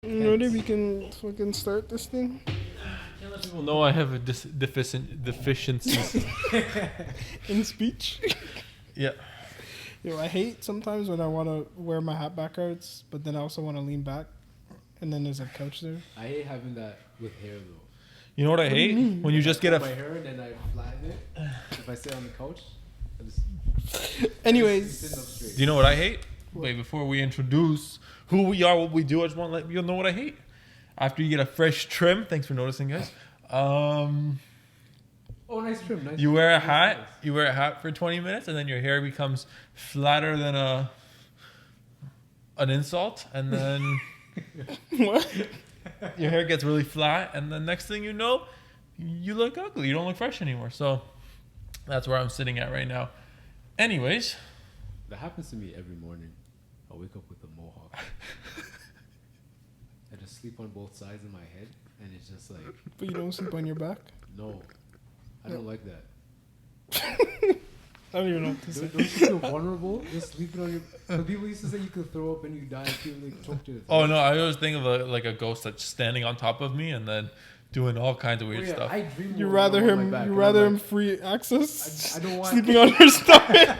Ready? We can fucking start this thing. Can't let people know I have a deficiencies. In speech. Yeah. Yo, I hate sometimes when I want to wear my hat backwards, but then I also want to lean back, and then there's a couch there. I hate having that with hair though. You know what I hate? When you just get my hair and then I flatten it. If I sit on the couch, I just Anyways, Do you know what I hate? Wait, before we introduce who we are, what we do, I just want to let you know what I hate. After you get a fresh trim, thanks for noticing, guys. oh, nice trim. Nice. You wear a hat. Nice. You wear a hat for 20 minutes, and then your hair becomes flatter than an insult, and then what? your hair gets really flat, and the next thing you know, you look ugly. You don't look fresh anymore. So that's where I'm sitting at right now. Anyways, That happens to me every morning. I wake up with a mohawk. I just sleep on both sides of my head, and it's just like, But you don't sleep on your back? no, I don't like that. I don't even know what to say. Don't you feel vulnerable just sleeping on your? Because people used to say you could throw up and you die if you like choked to the oh no, I always think of a ghost that's standing on top of me and then doing all kinds of weird stuff. I dream You of rather lying on him? my back, You and rather I'm him free access? I don't want sleeping on your stomach.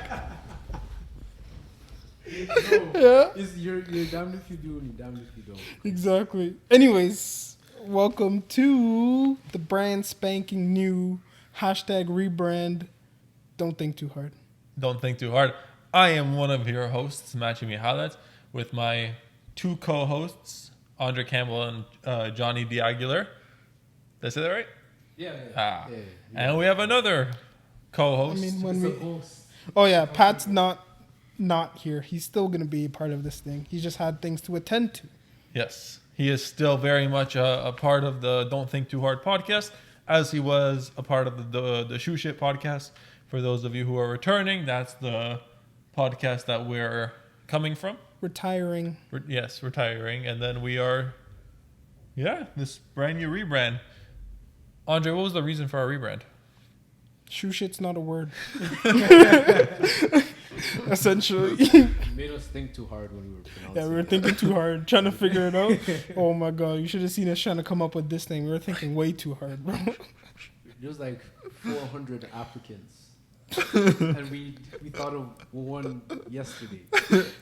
Yeah. You're damned if you do and you're damned if you don't. Exactly. Anyways, welcome to the brand spanking new #rebrand. Don't think too hard. Don't think too hard. I am one of your hosts, Matching Me Highlights, with my two co-hosts, Andre Campbell and Johnny D'Aguilar. Did I say that right? Yeah. Ah. Yeah. And we have another co-host. I mean, when It's we a host. oh yeah, Pat's not here. He's still gonna be a part of this thing. He's just had things to attend to. Yes, he is still very much a part of the Don't Think Too Hard podcast, as he was a part of the Shoe Shit podcast. For those of you who are returning, that's the podcast that we're coming from. Retiring. Yes, retiring. And then we are, this brand new rebrand. Andre, what was the reason for our rebrand? Shoe shit's not a word. Essentially. You made us think too hard when we were pronouncing Yeah, we were it. thinking too hard, trying to figure it out. Oh my god, you should have seen us trying to come up with this thing. We were thinking way too hard, bro. There's like 400 applicants. And we thought of one yesterday.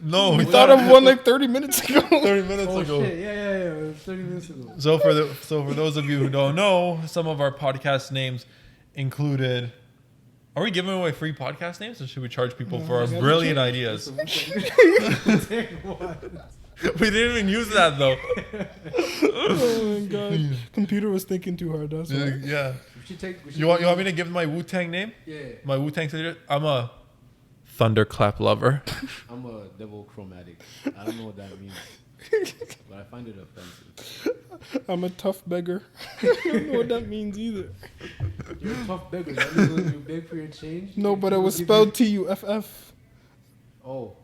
No, We thought of one like 30 minutes ago. 30 minutes Oh ago. shit! Yeah. It was 30 minutes ago. So for those of you who don't know, some of our podcast names included. Are we giving away free podcast names, or should we charge people for our yeah, brilliant ideas? Take one. We didn't even use that though. Oh my god. Computer was thinking too hard, that's why. Yeah. We should take. You want me to give my Wu-Tang name? Yeah. My Wu-Tang signature? I'm a thunderclap lover. I'm a devil chromatic. I don't know what that means, but I find it offensive. I'm a tough beggar. I don't know what that means either. You're a tough beggar. That means when you beg for your change. No, but it people was give spelled you- Tuff. Oh.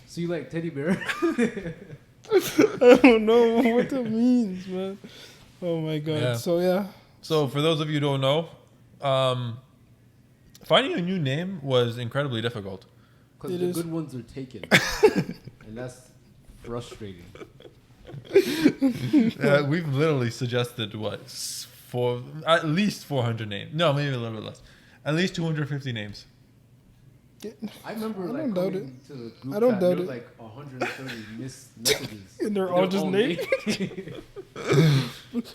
So you like teddy bear? I don't know what that means, man. Oh my god. Yeah. So yeah. So for those of you who don't know, finding a new name was incredibly difficult. Because It the is. good ones are taken, and that's frustrating. We've literally suggested at least 400 names. No, maybe a little bit less. At least 250 names. I remember I like don't doubt coming to the group I don't chat, doubt there was it. like 130 missed messages. And they're all just names? names.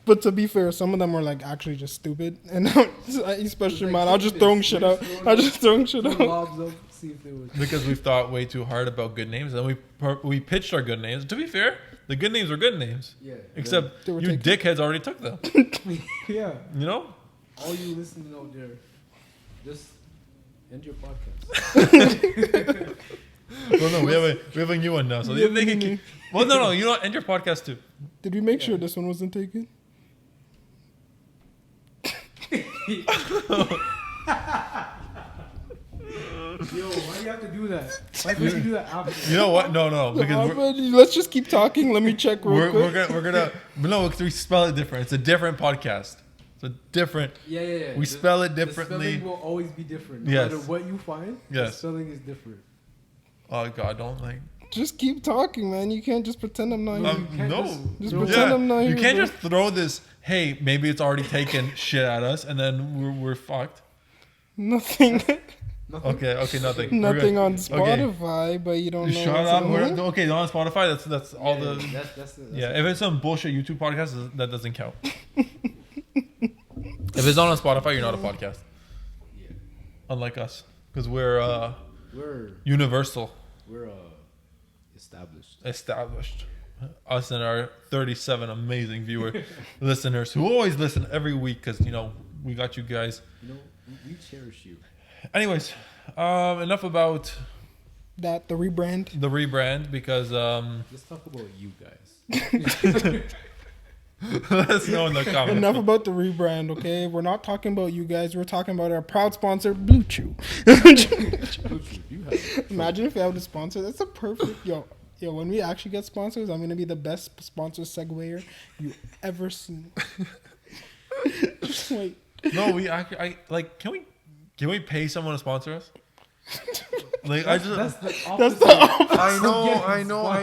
But to be fair, some of them were like actually just stupid. And especially mine, I'll just throwing shit out. I just throwing shit out. Lobs up, see if they were. Because we've thought way too hard about good names, and we pitched our good names. To be fair, the good names were good names. Yeah. Except They were you taken. dickheads already took them. Yeah. You know? All you listening out there, just end your podcast. Well, no, we have a new one now. So Yeah, they can keep. Well, no, you know what? End your podcast too. Did we make sure this one wasn't taken? why do you have to do that? Why can't you do that after? You know what? No, because Let's just keep talking. Let me check real quick. we're gonna no, because we spell it different. It's a different podcast. It's a different. Yeah. We spell it differently. The spelling will always be different. No Yes. matter what you find, the spelling is different. Oh God, don't like. Just keep talking, man. You can't just pretend I'm not here. No, Just pretend I'm not you here, can't bro. just throw this. Hey, maybe it's already taken shit at us, and then we're fucked. Nothing. Okay, nothing. We're Nothing good. on Okay. Spotify, but you don't know. Shut what's up. on We're it. not, okay, on Spotify. That's all the. That's Yeah, if it's some bullshit YouTube podcast, that doesn't count. If it's not on Spotify, you're not a podcast. Yeah. Unlike us, because we're We're universal, established. Us and our 37 amazing listeners who always listen every week, because we got you guys. We cherish you. Anyways, enough about The rebrand. the rebrand, because Let's talk about you guys. let us know in the comments. Enough about the rebrand, okay? We're not talking about you guys. We're talking about our proud sponsor, Blue Chew. You have Imagine if we had a sponsor. That's a perfect yo. When we actually get sponsors, I'm gonna be the best sponsor segwayer you ever seen. Just wait. No, we actually, can we pay someone to sponsor us? Like, that's the opposite. I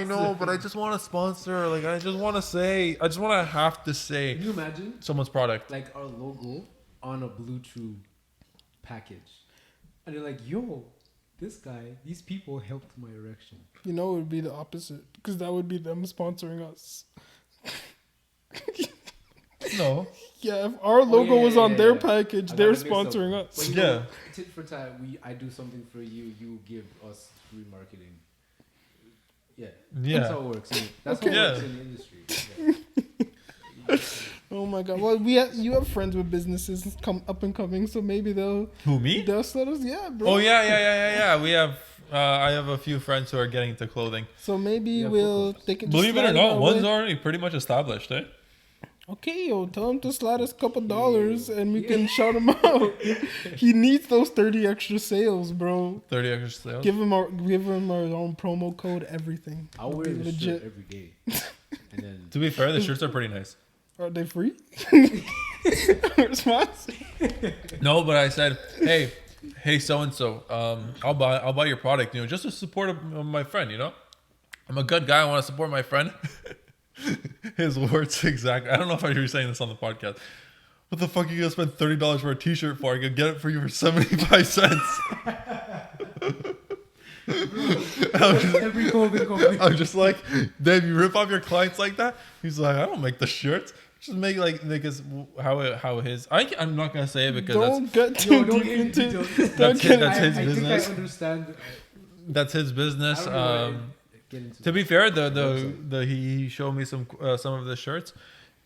know, but I just want to sponsor. Like, I just want to have to say Can you imagine someone's product. like our logo on a Blue Chew package, and they're like, "Yo, these people helped my erection." It would be the opposite because that would be them sponsoring us. No. Yeah, if our logo was on their package, I they're got it mixed up. sponsoring us. But Yeah. Tit for tat, I do something for you, you give us free marketing. Yeah. Yeah. That's how it works. That's Okay. how it works in the industry. Yeah. Oh my god! Well, you have friends with businesses up and coming, so maybe they'll Who, me? let us. Yeah, bro. Oh yeah. We have. I have a few friends who are getting into clothing. So maybe Yeah, they can. Believe it or slide not, our one's way. already pretty much established, eh? Okay, tell him to slide us a couple dollars and we can shout him out. He needs those 30 extra sales, bro. 30 extra sales. Give him our own promo code, everything. I'll wear It'll be this shirt every day. And then To be fair, the shirts are pretty nice. Are they free? Response? No, but I said, hey, so and so, I'll buy your product, just to support my friend, I'm a good guy. I want to support my friend. His words exactly. I don't know if I hear you saying this on the podcast. What the fuck are you gonna spend $30 for a T-shirt for? I could get it for you for 75 cents. every clothing company. I'm just like, Dave, you rip off your clients like that? He's like, I don't make the shirts. Just make his how his. I'm not gonna say it because Don't get too don't deep get into into it. that's Don't his get- I business. think I understand. That's his business. I don't know why I get into To be fair, he showed me some of the shirts,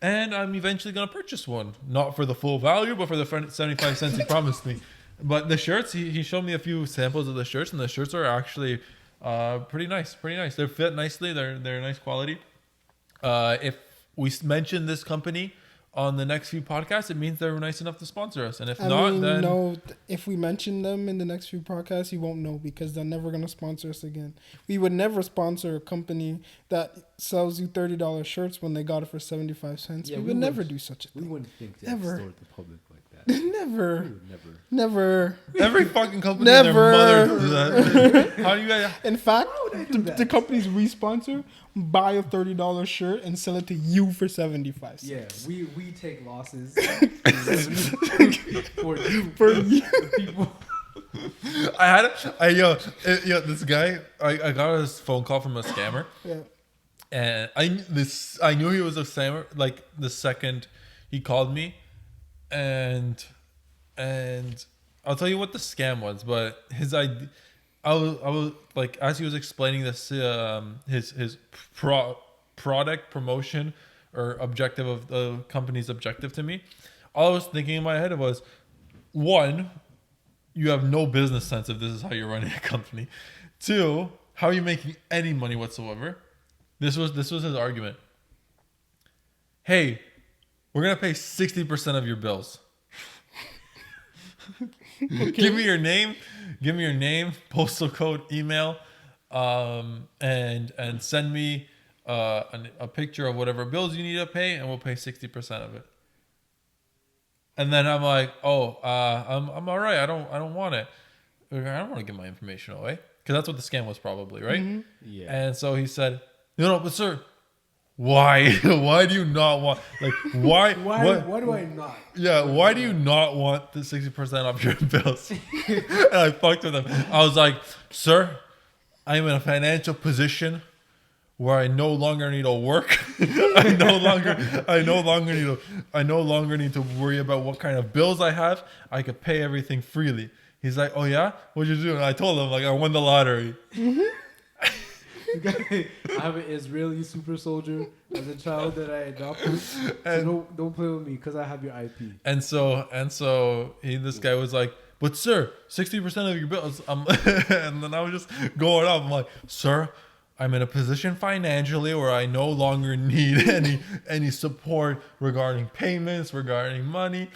and I'm eventually gonna purchase one, not for the full value, but for the 75 cents he promised me. But the shirts, he showed me a few samples of the shirts, and the shirts are actually pretty nice. They fit nicely. They're nice quality. If we mention this company on the next few podcasts, it means they're nice enough to sponsor us, and if not, then no. If we mention them in the next few podcasts, you won't know because they're never gonna sponsor us again. We would never sponsor a company that sells you $30 shirts when they got it for 75 cents. Yeah, we we would never wouldn't- do such a We thing. wouldn't think to Never. extort the public like that. Never, We would never. never. every fucking company and their Never. mother do that. How do you guys? In fact, would I do that? the companies we sponsor buy a $30 shirt and sell it to you for 75 cents. Yeah, we take losses for you. For you. People. This guy, I got a phone call from a scammer, Yeah. and I knew he was a scammer like the second he called me, and I'll tell you what the scam was, but his idea, I was like, as he was explaining this, his product promotion or objective of the company's objective to me, all I was thinking in my head was, one, you have no business sense if this is how you're running a company. Two, how are you making any money whatsoever? This was his argument. Hey, we're gonna pay 60% of your bills. Give me your name, postal code, email, and send me a picture of whatever bills you need to pay, and we'll pay 60% of it. And then I'm like, I'm all right. I don't want it. I don't want to give my information away, because that's what the scam was probably, right? Mm-hmm. Yeah. And so he said, no, but sir, why? Why do you not want, like, why? Why do I not? Yeah, why do you not want the 60% off your bills? And I fucked with him. I was like, sir, I am in a financial position where I no longer need to work. I no longer need to worry about what kind of bills I have. I could pay everything freely. He's like, oh yeah? What'd you do? And I told him, like, I won the lottery. I have an Israeli super soldier as a child that I adopted. So don't play with me because I have your IP. And so this guy was like, but sir, 60% of your bills. And then I was just going up. I'm like, sir, I'm in a position financially where I no longer need any support regarding payments, regarding money.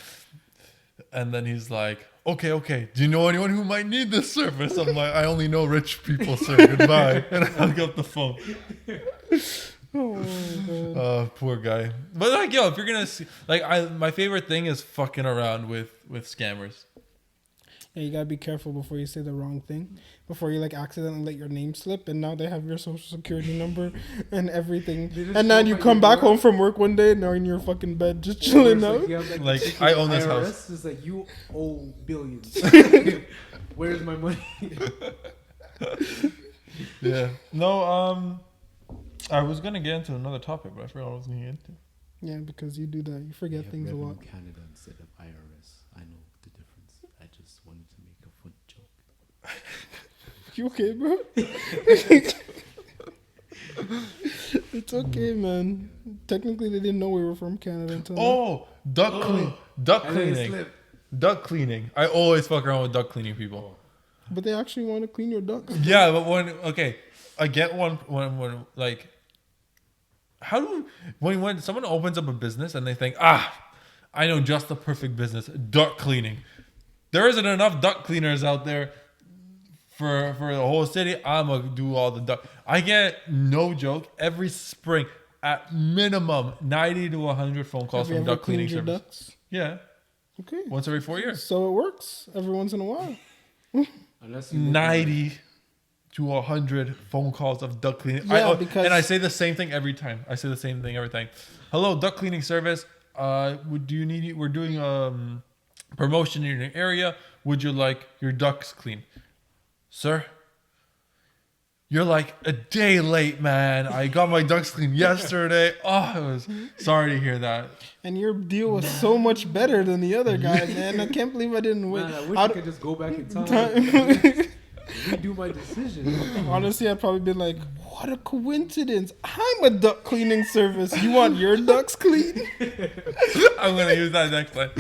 And then he's like, okay. Do you know anyone who might need this service? I'm like, I only know rich people, sir. Goodbye. And I hung up the phone. Oh, Poor guy. But like, yo, if you're gonna see, like, my favorite thing is fucking around with scammers. yeah, you gotta be careful before you say the wrong thing. Before you like accidentally let your name slip, and now they have your social security number and everything. And then you come back home from work one day and they're in your fucking bed just chilling out. Like, I own this IRS house. is like, you owe billions. Where's my money? Yeah. No. I was gonna get into another topic, but I forgot what I was gonna get into. Yeah, because you do that. You forget things a lot. Canada instead of IRS. I know the difference. I just wanted to make a fun joke. You okay, bro? It's okay, man. Technically, they didn't know we were from Canada until now. Oh, duck cleaning. Duck cleaning. I always fuck around with duck cleaning people. But they actually want to clean your ducks. Yeah, but I get one when like, when someone opens up a business and they think, I know just the perfect business, duck cleaning. There isn't enough duck cleaners out there for the whole city. I'm gonna do all the duck. I get, no joke, every spring at minimum 90 to 100 phone calls Have you from ever duck cleaning cleaned your service. ducks? Yeah, Okay. once every 4 years. So it works every once in a while. Unless you 90 to 100 phone calls of duck cleaning. Yeah, because- and I say the same thing every time. Hello, duck cleaning service. Do you need? We're doing promotion in your area. Would you like your ducks clean, sir? You're like a day late, man. I got my ducks cleaned yesterday. Oh, I was sorry to hear that. And your deal was so much better than the other guy, man. I can't believe I didn't wait. Man, I wish I could just go back in time. Redo my decision. Honestly, I'd probably be like, what a coincidence. I'm a duck cleaning service. You want your ducks clean? I'm gonna use that next time.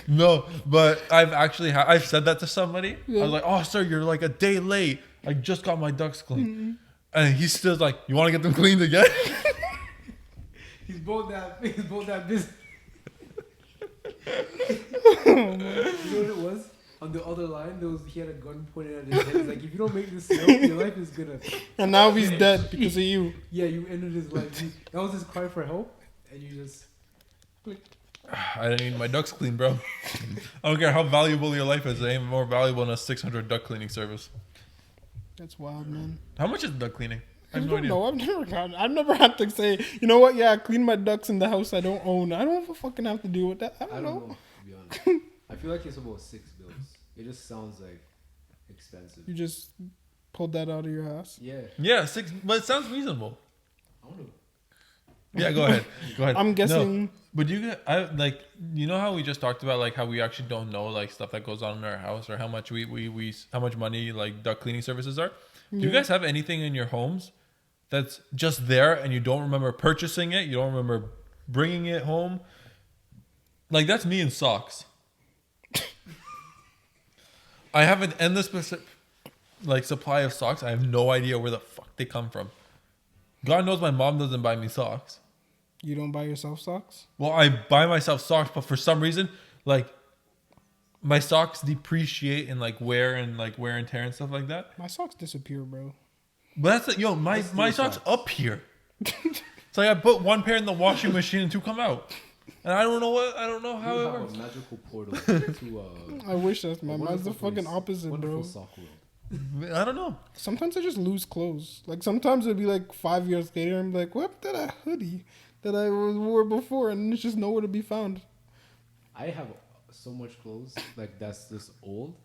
No, but I've actually I've said that to somebody. Yeah. I was like, "Oh, sir, you're like a day late. I just got my ducks cleaned," and he's still like, "You want to get them cleaned again?" He's both that business. You know what it was? On the other line, he had a gun pointed at his head. He's like, if you don't make this sale, your life is gonna. And now he's dead because of you. Yeah, you ended his life. That was his cry for help, and you just. I didn't need my ducks cleaned, bro. I don't care how valuable your life is. I ain't more valuable than a 600 duck cleaning service. That's wild, man. How much is duck cleaning? I I have no don't idea. know. I've never had to say, you know what? Yeah, I clean my ducks in the house I don't own. I don't fucking have to deal with that. I don't know. To be honest. I feel like it's about 6 bills. It just sounds like expensive. You just pulled that out of your ass. Yeah. Yeah, 6, but it sounds reasonable. I don't know. Yeah, go ahead. I'm guessing. No, but you know how we just talked about like how we actually don't know like stuff that goes on in our house or how much how much money like duck cleaning services are. Do you guys have anything in your homes that's just there and you don't remember purchasing it? You don't remember bringing it home? Like that's me in socks. I have an endless supply of socks. I have no idea where the fuck they come from. God knows my mom doesn't buy me socks. You don't buy yourself socks? Well, I buy myself socks, but for some reason, like my socks depreciate in like wear and tear and stuff like that. My socks disappear, bro. But that's my socks up here. It's like I put one pair in the washing machine and two come out, and I don't know how it works. A magical portal to I wish that's mine's the fucking opposite, wonderful bro. sock world. I don't know. Sometimes I just lose clothes. Like sometimes it'd be like 5 years later, I'm like, what did that hoodie that I wore before, and it's just nowhere to be found. I have so much clothes like that's just old.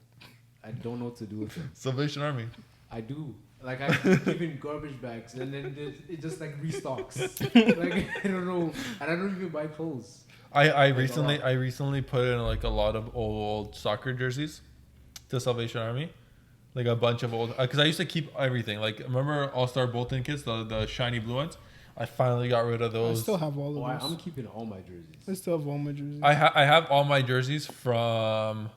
I don't know what to do with them. Salvation Army. I do. Like I keep in garbage bags, and then it just like restocks. Like I don't know, and I don't even buy clothes. I recently put in like a lot of old soccer jerseys to Salvation Army, like a bunch of old. Because I used to keep everything. Like remember All Star Bolton kits, the shiny blue ones. I finally got rid of those. I still have all of those. I'm keeping all my jerseys. I still have all my jerseys. I have all my jerseys from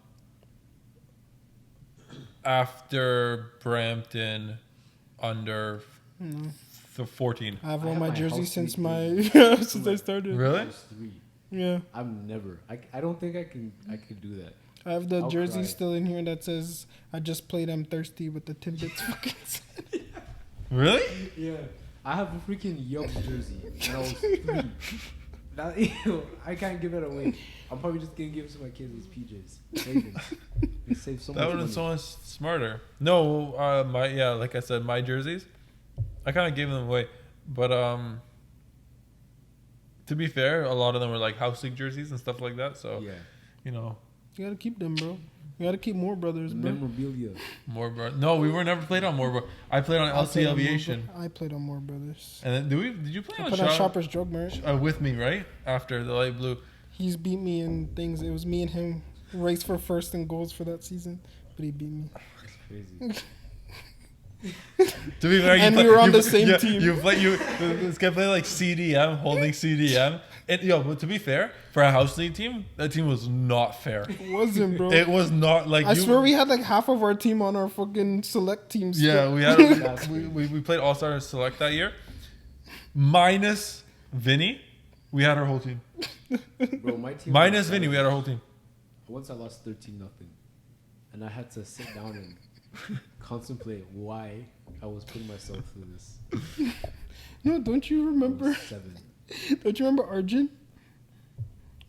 after Brampton under 14. I have all my jerseys house since league my since I started. Really? I was 3. Yeah. I'm never. I don't think I can do that. I have the I'll jersey cry. still in here that says I just played I'm thirsty with the Timbits fucking Really? Yeah. I have a freaking Yup jersey when I was 3. That, I can't give it away. I'm probably just gonna give it to my kids as PJs. Save them. They save so That much would have money. been so much smarter. No, like I said, my jerseys, I kind of gave them away, but to be fair, a lot of them were like house league jerseys and stuff like that. So Yeah. you know, You gotta keep them, bro. You gotta keep more brothers, bro. Memorabilia. more no, we were never played on more. I played on I LC played on Aviation, I played on more brothers. and then did you play I on put on Shoppers Drug Mart. with me right after the light blue? He's beat me in things. It was me and him race for first in goals for that season, but he beat me. That's crazy. To be fair, And we were on the same team. This guy played like CDM, holding CDM. And but to be fair, for a house league team, that team was not fair. It wasn't, bro. It was not like I swear we had like half of our team on our fucking select teams. Yeah, we had we played All Star Select that year. Minus Vinny, we had our whole team. Bro, my team. Minus Vinny, we had our whole team. Once I lost 13-0, and I had to sit down and contemplate why I was putting myself through this. No, don't you I remember? was 7. Don't you remember Arjun?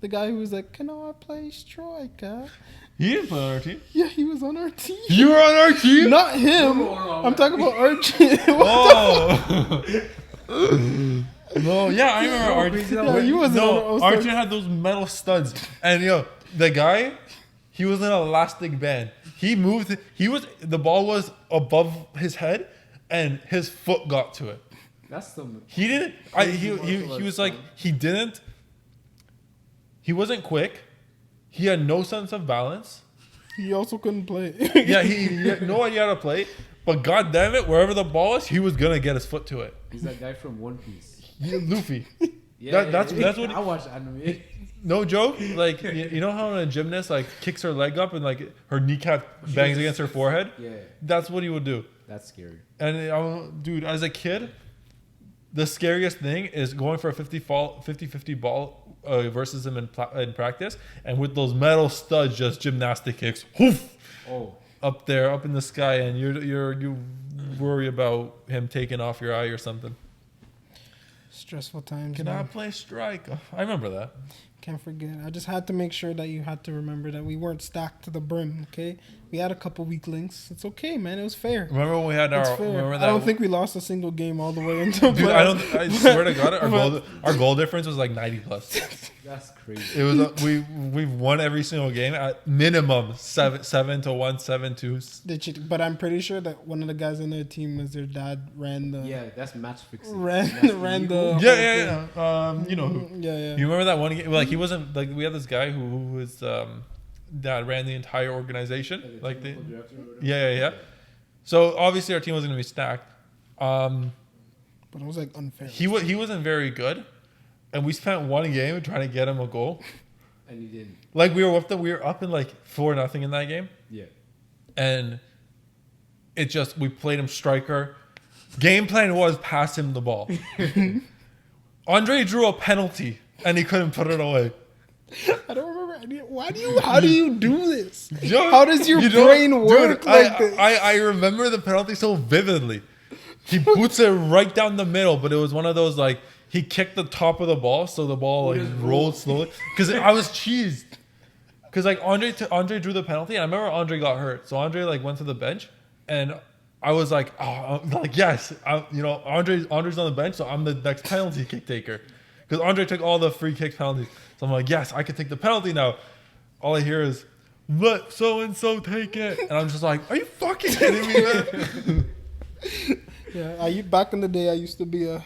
The guy who was like, "Can I play striker?" He didn't play on our team. Yeah, he was on our team. You were on our team? Not him. I'm talking about Arjun. Oh. No, yeah, I remember Arjun. Yeah, he wasn't on our No, All-Star. Arjun had those metal studs. And the guy, he was in an elastic band. He moved, the ball was above his head and his foot got to it. That's some. He didn't, he was like, he wasn't quick. He had no sense of balance. He also couldn't play. Yeah, he had no idea how to play. But god damn it, wherever the ball was, he was gonna get his foot to it. He's that guy from One Piece. Luffy. Yeah, That's what. I watch anime. No joke. Like you know how a gymnast like kicks her leg up and like her kneecap bangs against her forehead. Yeah, That's what he would do. that's scary. And dude, as a kid, the scariest thing is going for a 50-50 ball versus him in practice, and with those metal studs, just gymnastic kicks, whoof, Oh, up there, up in the sky, and you worry about him taking off your eye or something. Stressful times. Can I man. play strike? Oh, I remember that. Can't forget. I just had to make sure that you had to remember that we weren't stacked to the brim. Okay, we had a couple weak links. It's okay, man. It was fair. Remember when we had It's our? fair. Remember that? I don't think we lost a single game all the way until. Dude, playoffs. I swear to God, our goal difference was like 90 plus. that's crazy. It was we've won every single game at minimum 7-1, 7-2. But I'm pretty sure that one of the guys on their team was their dad ran the. Yeah, that's match fixing. Ran the. Yeah. You know who? Yeah. You remember that one game? Like he wasn't like we had this guy who was that ran the entire organization. Like the yeah. So obviously our team wasn't gonna be stacked. But it was like unfair. He wasn't very good, and we spent one game trying to get him a goal. And you didn't. Like we were up in like 4-0 in that game, Yeah. and we played him striker. Game plan was pass him the ball. Andre drew a penalty and he couldn't put it away. I don't remember How do you do this? Yo, How does your you know- brain work dude, like this? I remember the penalty so vividly. He boots it right down the middle, but it was one of those like he kicked the top of the ball, so the ball like rolled slowly. Because I was cheesed. Because like Andre drew the penalty, and I remember Andre got hurt, so Andre like went to the bench, and I was like, oh, I'm like yes, Andre's on the bench, so I'm the next penalty kick taker. Because Andre took all the free kick penalties, so I'm like, yes, I can take the penalty now. All I hear is, let so and so take it, and I'm just like, are you fucking kidding me, man? Yeah, back in the day, I used to be a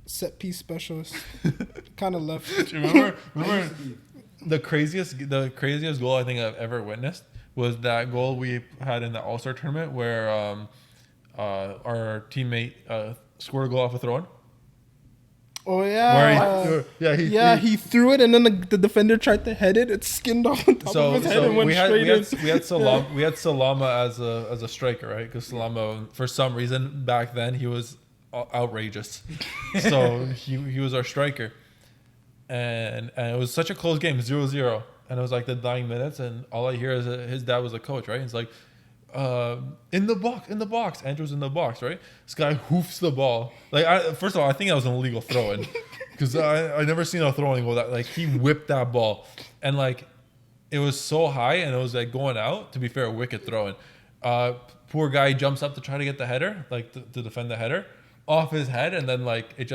set piece specialist. Kind of left. Do you remember the craziest goal I think I've ever witnessed was that goal we had in the All-Star tournament where our teammate scored a goal off a throw-in. Oh yeah, he threw it and then the defender tried to head it. It skinned off the top of his head and went straight in. We had Salama as a striker, right? Because Salama, for some reason back then, he was outrageous. So he was our striker, and it was such a close game, 0-0, and it was like the dying minutes, and all I hear is his dad was a coach, right? He's like, in the box. Andrew's in the box, right? This guy hoofs the ball. Like, first of all, I think that was an illegal throw-in because I never seen a throwing goal that like he whipped that ball, and like it was so high and it was like going out. To be fair, a wicked throw-in. Poor guy jumps up to try to get the header, like to defend the header off his head, and then like it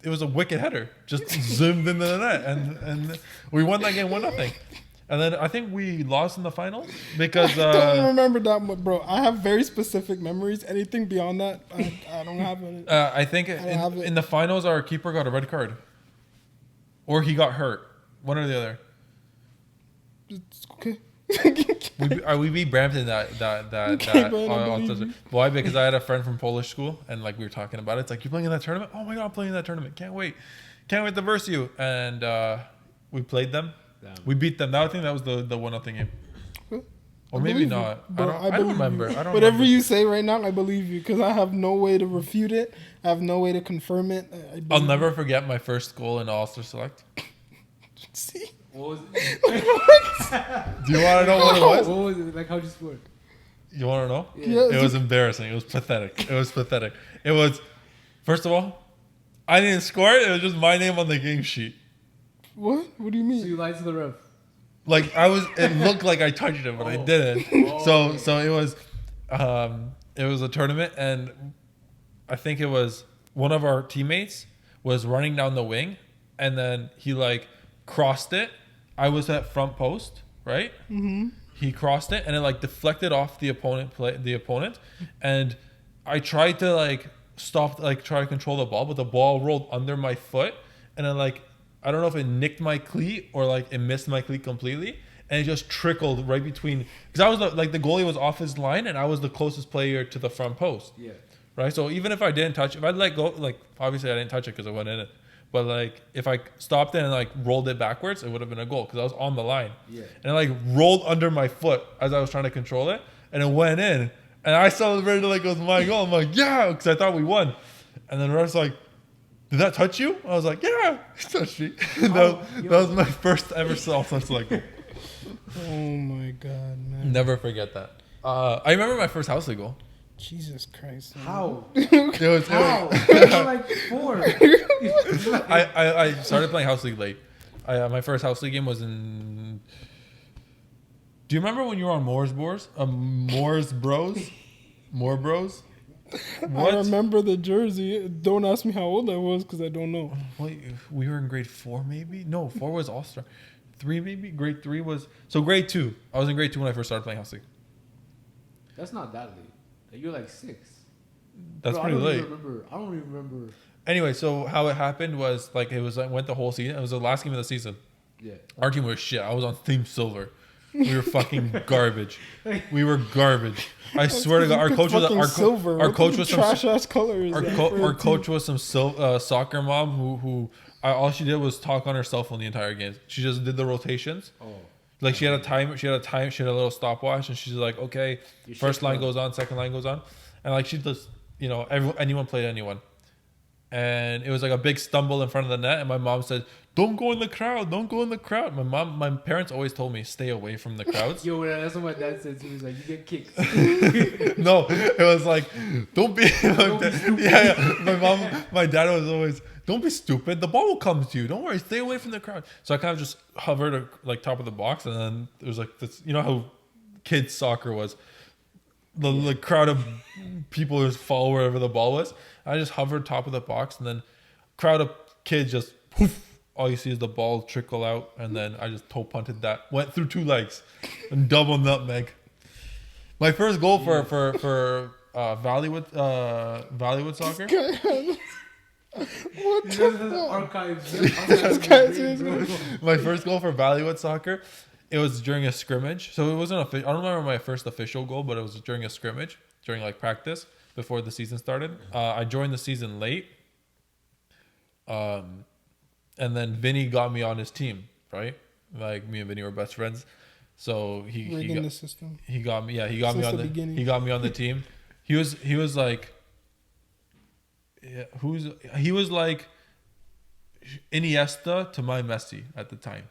was a wicked header, just zoomed into the net, and we won that game 1-0. And then I think we lost in the finals because I don't remember that much, bro. I have very specific memories. Anything beyond that, I don't have it. I think in the finals our keeper got a red card, or he got hurt. One or the other. It's okay. we beat Brampton why? Because I had a friend from Polish school, and like we were talking about it. It's like, you're playing in that tournament? Oh my god, I'm playing in that tournament. Can't wait to verse you. And we played them. Damn. We beat them. I think that was the 1-0 game. Or maybe not. Bro, I don't remember. Whatever you say right now, I believe you because I have no way to refute it. I have no way to confirm it. I'll never forget my first goal in All-Star Select. See? What was it? Do you want to know what it was? What was it? Like, how'd you score? You want to know? Yeah. It was embarrassing. It was pathetic. It was, first of all, I didn't score it. It was just my name on the game sheet. What? What do you mean? So you lied to the ref? Like it looked like I touched it, but I didn't. So it was a tournament, and I think it was one of our teammates was running down the wing, and then he like crossed it. I was at front post, right? Mm-hmm. He crossed it, and it like deflected off the opponent, and I tried to like try to control the ball, but the ball rolled under my foot, and then like I don't know if it nicked my cleat or like it missed my cleat completely, and it just trickled right between. Because I was the goalie was off his line, and I was the closest player to the front post. Yeah. Right. So even if I didn't touch, if I let go, like obviously I didn't touch it because I went in it. But like if I stopped it and like rolled it backwards, it would have been a goal because I was on the line. Yeah. And it like rolled under my foot as I was trying to control it, and it went in. And I celebrated like it was my goal. I'm like, yeah, because I thought we won. And then the ref's like, did that touch you? I was like, yeah, it touched me. that was my first ever self-touch like goal. Oh my god, man! Never forget that. I remember my first house league goal. Jesus Christ! Man. How? How? You were like 4. I started playing house league late. My first house league game was in. Do you remember when you were on Moore's Bros? Moore's Bros? More Bros? What? I remember the jersey. Don't ask me how old I was because I don't know. Wait, we were in grade 4 maybe? No, 4 was All-Star. 3 maybe? Grade 3 was... So grade 2. I was in grade 2 when I first started playing house league. That's not that late. Like, you're like 6. That's pretty late. I don't even remember. Anyway, so how it happened was like it was like went the whole season. It was the last game of the season. Yeah. Our team was shit. I was on Team Silver. We were fucking garbage. We were garbage. I swear to God, our coach was silver. Our coach was some trash ass color. Our coach was some soccer mom who all she did was talk on her cell phone the entire game. She just did the rotations. Oh. Like she had a time. She had a little stopwatch, and she's like, okay, first line goes on, second line goes on, and like she just anyone played anyone, and it was like a big stumble in front of the net, and my mom said, don't go in the crowd. Don't go in the crowd. My parents always told me stay away from the crowds. Yo, that's what my dad said to me. He's like, you get kicked. No, it was like, don't be. My dad was always, don't be stupid. The ball will come to you. Don't worry. Stay away from the crowd. So I kind of just hovered like top of the box, and then there was like this. You know how kids soccer was. The crowd of people just follow wherever the ball was. I just hovered top of the box, and then crowd of kids just poof. All you see is the ball trickle out, and then I just toe punted that. Went through 2 legs, and double nutmeg. My first goal for Valleywood soccer. What the Archives. My first goal for Valleywood soccer, it was during a scrimmage. So it wasn't I don't remember my first official goal, but it was during a scrimmage, during like practice before the season started. I joined the season late. And then Vinny got me on his team, right? Like me and Vinny were best friends. So he got the system. He got me. Yeah, he got Since me on the the beginning. he got me on the team. He was like, yeah, he was like Iniesta to my Messi at the time.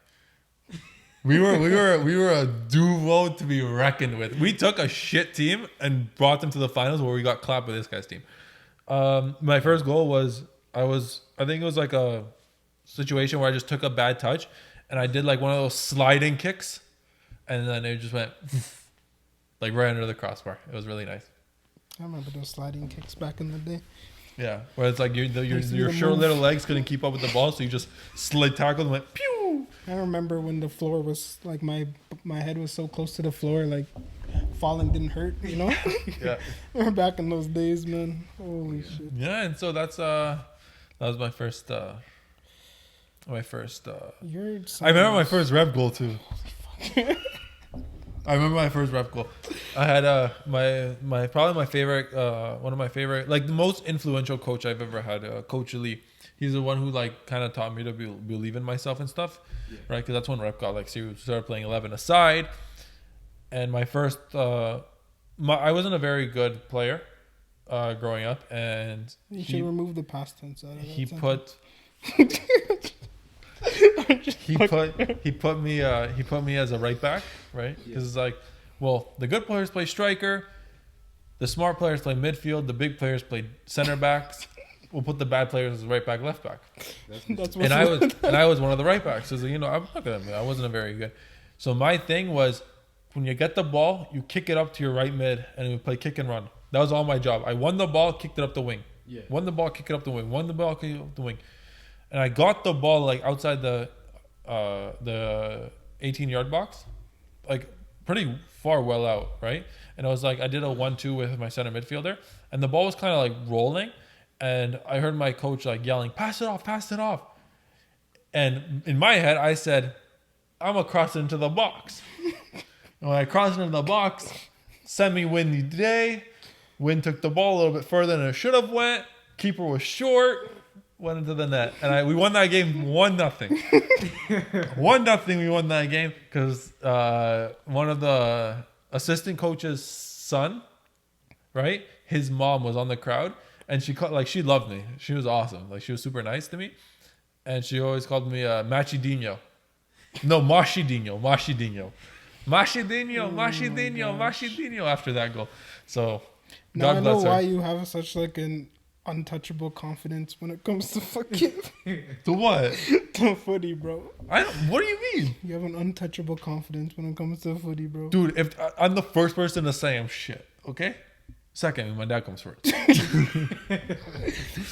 We were a duo to be reckoned with. We took a shit team and brought them to the finals where we got clapped with this guy's team. My first goal was I think it was like a situation where I just took a bad touch and I did like one of those sliding kicks, and then it just went like right under the crossbar. It was really nice. I remember those sliding kicks back in the day. Yeah, where it's like your short little legs couldn't keep up with the ball, so you just slid tackle and went pew. I remember when the floor was like my head was so close to the floor, like falling didn't hurt, you know? Yeah. We're back in those days, man. Holy shit. Yeah, and so that was my first. I remember my first rep goal too. I remember my first rep goal. I had probably my favorite, one of my favorite, like the most influential coach I've ever had, Coach Lee. He's the one who like kind of taught me to believe in myself and stuff, right? Because that's when rep got like serious. Started playing 11 aside, and my first, I wasn't a very good player growing up, and you should remove the past tense out of that he sentence. He put me as a right back, right? Because it's like, well, the good players play striker, the smart players play midfield, the big players play center backs. We'll put the bad players as right back, left back. And I was one of the right backs. So you know, I'm not gonna. I wasn't a very good. So my thing was, when you get the ball, you kick it up to your right mid, and we play kick and run. That was all my job. I won the ball, kicked it up the wing. Yeah. Won the ball, kicked it up the wing. Won the ball, kicked it up the wing. And I got the ball like outside the 18-yard box, like pretty far well out, right? And I was like, I did a 1-2 with my center midfielder, and the ball was kind of like rolling, and I heard my coach like yelling, pass it off. And in my head, I said, I'm gonna cross it into the box. And when I crossed into the box, semi-windy day, wind took the ball a little bit further than it should have went. Keeper was short. Went into the net, and we won that game 1-0. 1-0. We won that game because one of the assistant coach's son, right? His mom was on the crowd, and she loved me. She was awesome. Like she was super nice to me, and she always called me Machidinho. No, Machidinho. After that goal, so now God I know bless her. why you have such like an untouchable confidence when it comes to fucking To what? to footy, bro. What do you mean? You have an untouchable confidence when it comes to footy, bro. Dude, if I'm the first person to say I'm shit, okay? Second, my dad comes first.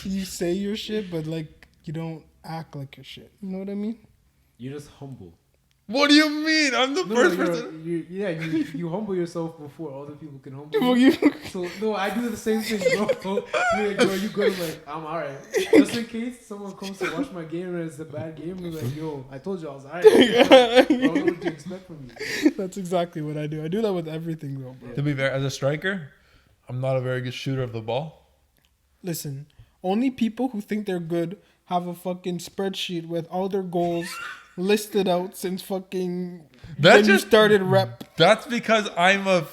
You say your shit, but like you don't act like your shit. You know what I mean? You're just humble. What do you mean? I'm the first person. You humble yourself before other people can humble Well, you. you So no, I do the same thing, bro. You're like, bro, you good? I'm like, I'm alright. Just in case someone comes to watch my game and it's a bad game, we're like, yo, I told you I was alright. I don't know what to expect from you. That's exactly what I do. I do that with everything, though, bro. To be fair, as a striker, I'm not a very good shooter of the ball. Listen, only people who think they're good have a fucking spreadsheet with all their goals listed out since fucking when you started rep. That's because I'm a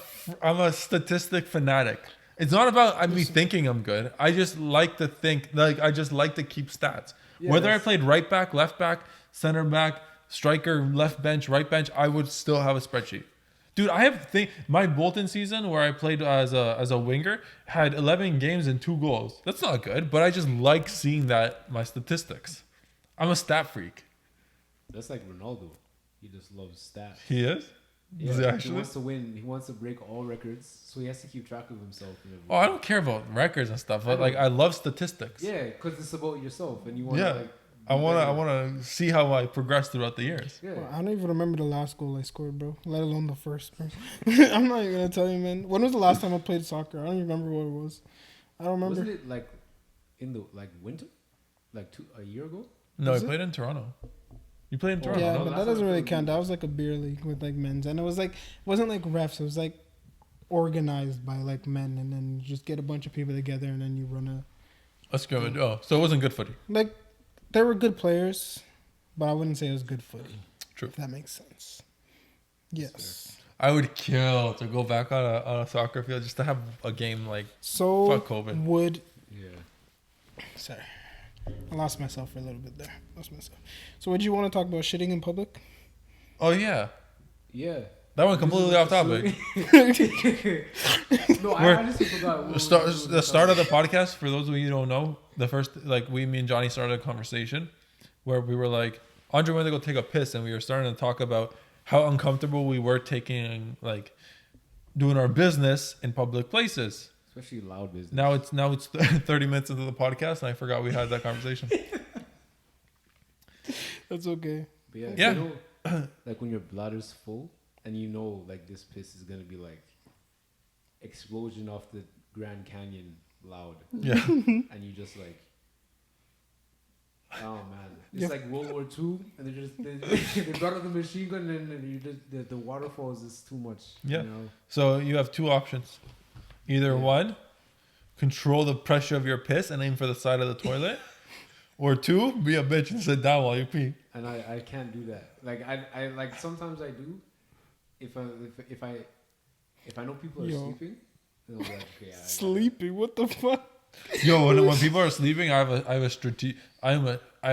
statistic fanatic. It's not about me thinking I'm good. I just like to think, like I just like to keep stats. Yeah, Whether I played right back, left back, center back, striker, left bench, right bench, I would still have a spreadsheet. Dude, I have my Bolton season where I played as a winger had 11 games and 2 goals. That's not good, but I just like seeing that my statistics. I'm a stat freak. That's like Ronaldo. He just loves stats. He is? Yeah, Is he he actually? wants to win. He wants to break all records, so he has to keep track of himself. And Oh, I don't care about records and stuff, but like I love statistics. Yeah, because it's about yourself, and you want Yeah. to like. I wanna see how I progress throughout the years. Yeah. Bro, I don't even remember the last goal I scored, bro. Let alone the first, bro. I'm not even gonna tell you, man. When was the last time I played soccer? I don't even remember what it was. I don't remember. Wasn't it like in the winter, like a year ago? No, Is I it? played in Toronto. You played in Oh, Toronto. Yeah, no, but that's that doesn't not really good. count. That was like a beer league with like men's, and it was like wasn't like refs. It was like organized by like men, and then you just get a bunch of people together, and then you run A scrimmage. Oh, so it wasn't good footy. like. They were good players, but I wouldn't say it was good footy. True. If that makes sense. Yes. I would kill to go back on a soccer field just to have a game like So Fuck COVID. would Yeah. sorry, I lost myself for a little bit there. Lost myself. So would you want to talk about shitting in public? oh yeah. Yeah. That went completely off topic. No, I We're- honestly forgot. What The start of the podcast, for those of you who don't know, the first, like, me and Johnny started a conversation where we were like, Andre went to go take a piss, and we were starting to talk about how uncomfortable we were taking, like, doing our business in public places. especially loud business. Now it's 30 minutes into the podcast, and I forgot we had that conversation. That's okay. But yeah. Yeah. You know, like when your bladder's full and you know like this piss is gonna be like explosion off the Grand Canyon loud, Yeah. and you just like, oh man, it's Yeah. like World War II, and they brought out the machine gun, and you just the waterfalls is too much. Yeah. You know? So you have 2 options. Either one, control the pressure of your piss and aim for the side of the toilet. Or 2, be a bitch and sit down while you pee. And I can't do that. Like I like sometimes I do. If I know people are Yo. sleeping, then I'll be like, okay, Sleepy? What the fuck? Yo, when people are sleeping, I have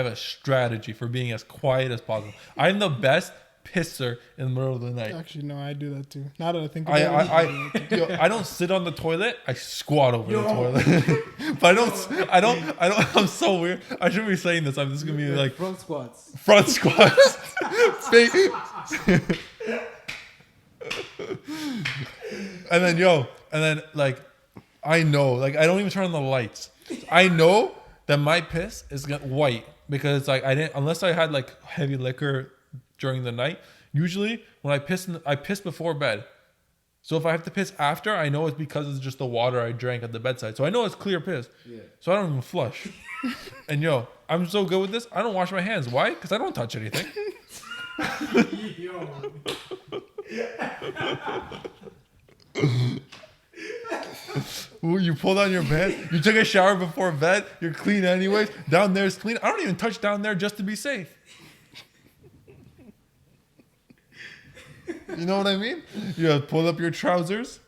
a strategy for being as quiet as possible. I'm the best pisser in the middle of the night. Actually, no, I do that too. Now that I think about it, I don't sit on the toilet. I squat over the toilet. But I don't. I'm so weird. I shouldn't be saying this. I'm just gonna be like front squats. front squats. Big- and then like I know, like I don't even turn on the lights. I know that my piss is white because it's like unless I had like heavy liquor during the night. Usually when I piss before bed. So if I have to piss after, I know it's because it's just the water I drank at the bedside. So I know it's clear piss. Yeah. So I don't even flush. And I'm so good with this. I don't wash my hands. Why? Because I don't touch anything. Yo. Ooh, you pull down your bed. You took a shower before bed. You're clean anyways. Down there's clean. I don't even touch down there just to be safe. You know what I mean? You pull up your trousers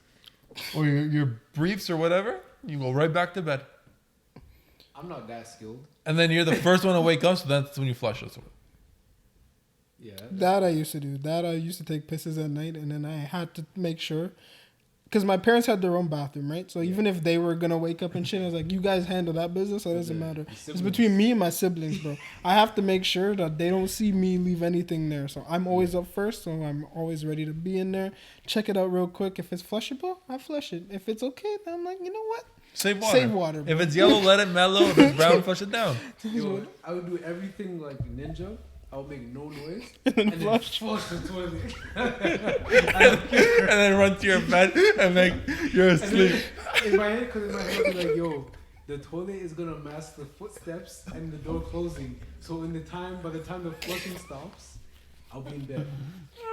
or your briefs or whatever. You go right back to bed. I'm not that skilled. And then you're the first one to wake up, so that's when you flush it. Yeah. that I used to do. That I used to take pisses at night, and then I had to make sure, because my parents had their own bathroom, right? So even if they were gonna wake up and shit, I was like, "You guys handle that business. So it doesn't Yeah, matter. your It's siblings. between me and my siblings, bro. I have to make sure that they don't see me leave anything there. So I'm always up first. So I'm always ready to be in there. Check it out real quick. If it's flushable, I flush it. If it's okay, then I'm like, you know what? Save water. Save water, bro. If it's yellow, let it mellow. If it's brown, flush it down. Yo, I would do everything like Ninja. I would make no noise And then and flush. then flush the toilet. And then run to your bed and make you're And asleep. then in my head, because in my head, I'll be like, yo, the toilet is gonna mask the footsteps and the door closing. So by the time the flushing stops, I'll be in bed.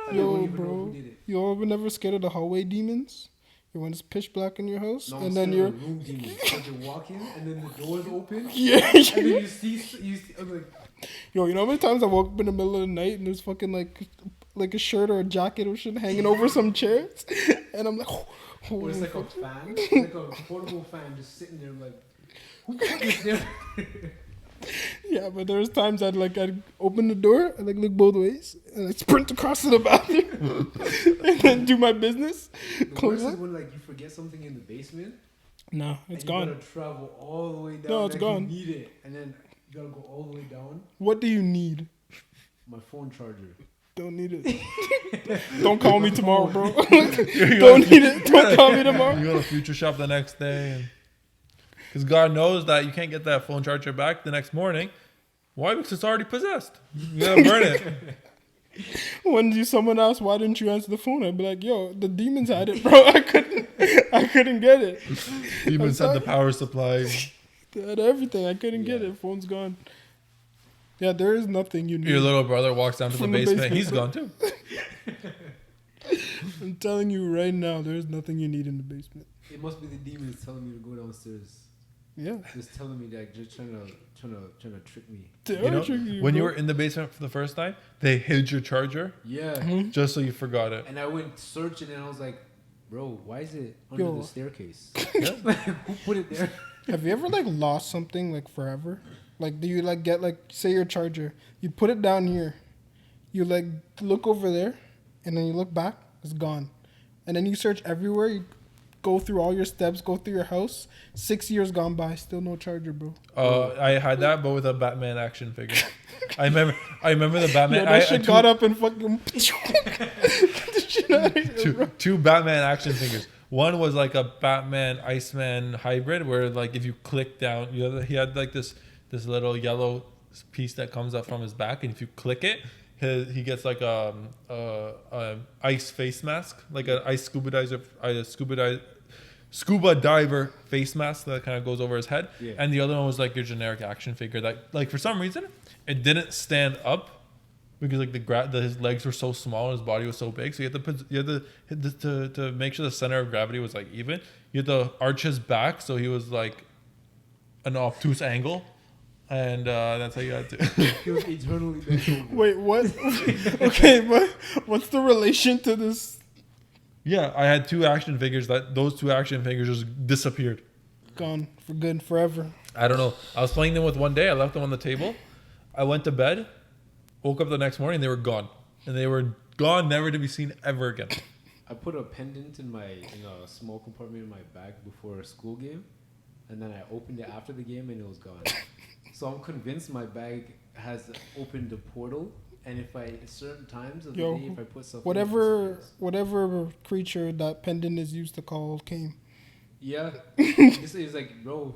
And they Yo, won't even know bro. who did it. You ever never scared of the hallway demons? You when it's pitch black in your house, No, and then you're you're room demons. So you walk in and then the door's open. yeah. And then you see I'm like, Yo, you know how many times I woke up in the middle of the night and there's fucking like a shirt or a jacket or shit hanging over some chairs, and I'm like, or it's holy like a fuck. fan, like a portable fan just sitting there. I'm like, who put this there? Yeah, but there was times I'd open the door, I'd look both ways, and I'd sprint across to the bathroom, and then do my business. The Close worst is up. when you forget something in the basement. No, it's and gone. You gotta travel all the way down. No, it's gone. You need it, and then you gotta go all the way down. What do you need? My phone charger. Don't need it. Don't call me tomorrow, bro. Don't need it. Don't call me tomorrow. You go to Future Shop the next day, because God knows that you can't get that phone charger back the next morning. Why? Because it's already possessed. You gotta burn it. When someone asked why didn't you answer the phone, I'd be like, "Yo, the demons had it, bro. I couldn't get it. Demons had the power supply. They had everything. I couldn't get it. Phone's gone." Yeah, there is nothing you need. Your little brother walks down to the From the basement. basement, He's bro. gone too. I'm telling you right now, there's nothing you need in the basement. It must be the demons telling me to go downstairs. Yeah. Just telling me that, just trying to trick me. You know, when you were in the basement for the first time, they hid your charger Yeah. just so you forgot it. And I went searching, and I was like, "Bro, why is it under Yo. the staircase? Yeah. Who put it there?" Have you ever lost something forever? Do you get say your charger, you put it down here, you look over there, and then you look back, it's gone, and then you search everywhere, you go through all your steps, go through your house, 6 years gone by, still no charger, bro. I had that, but with a Batman action figure. I remember the Batman. Yeah, that shit got up and fucking. two Batman action figures. One was like a Batman Iceman hybrid, where if you click down, he had this little yellow piece that comes up from his back, and if you click it, he gets a ice face mask, like an ice scuba diver face mask that kind of goes over his head. Yeah. And the other one was your generic action figure that for some reason it didn't stand up because his legs were so small and his body was so big, so you had to make sure the center of gravity was even. You had to arch his back so he was an obtuse angle. And that's how you had to. He was eternally bent over. Wait, what? Okay, but what's the relation to this? Yeah, I had two action figures. Those two action figures just disappeared. Gone for good, forever. I don't know. I was playing them with one day. I left them on the table. I went to bed. Woke up the next morning. They were gone, and they were gone, never to be seen ever again. I put a pendant in a small compartment in my bag before a school game, and then I opened it after the game, and it was gone. So I'm convinced my bag has opened a portal, and if at certain times of the day, if I put something, whatever creature that pendant is used to call came. Yeah, it's like, bro,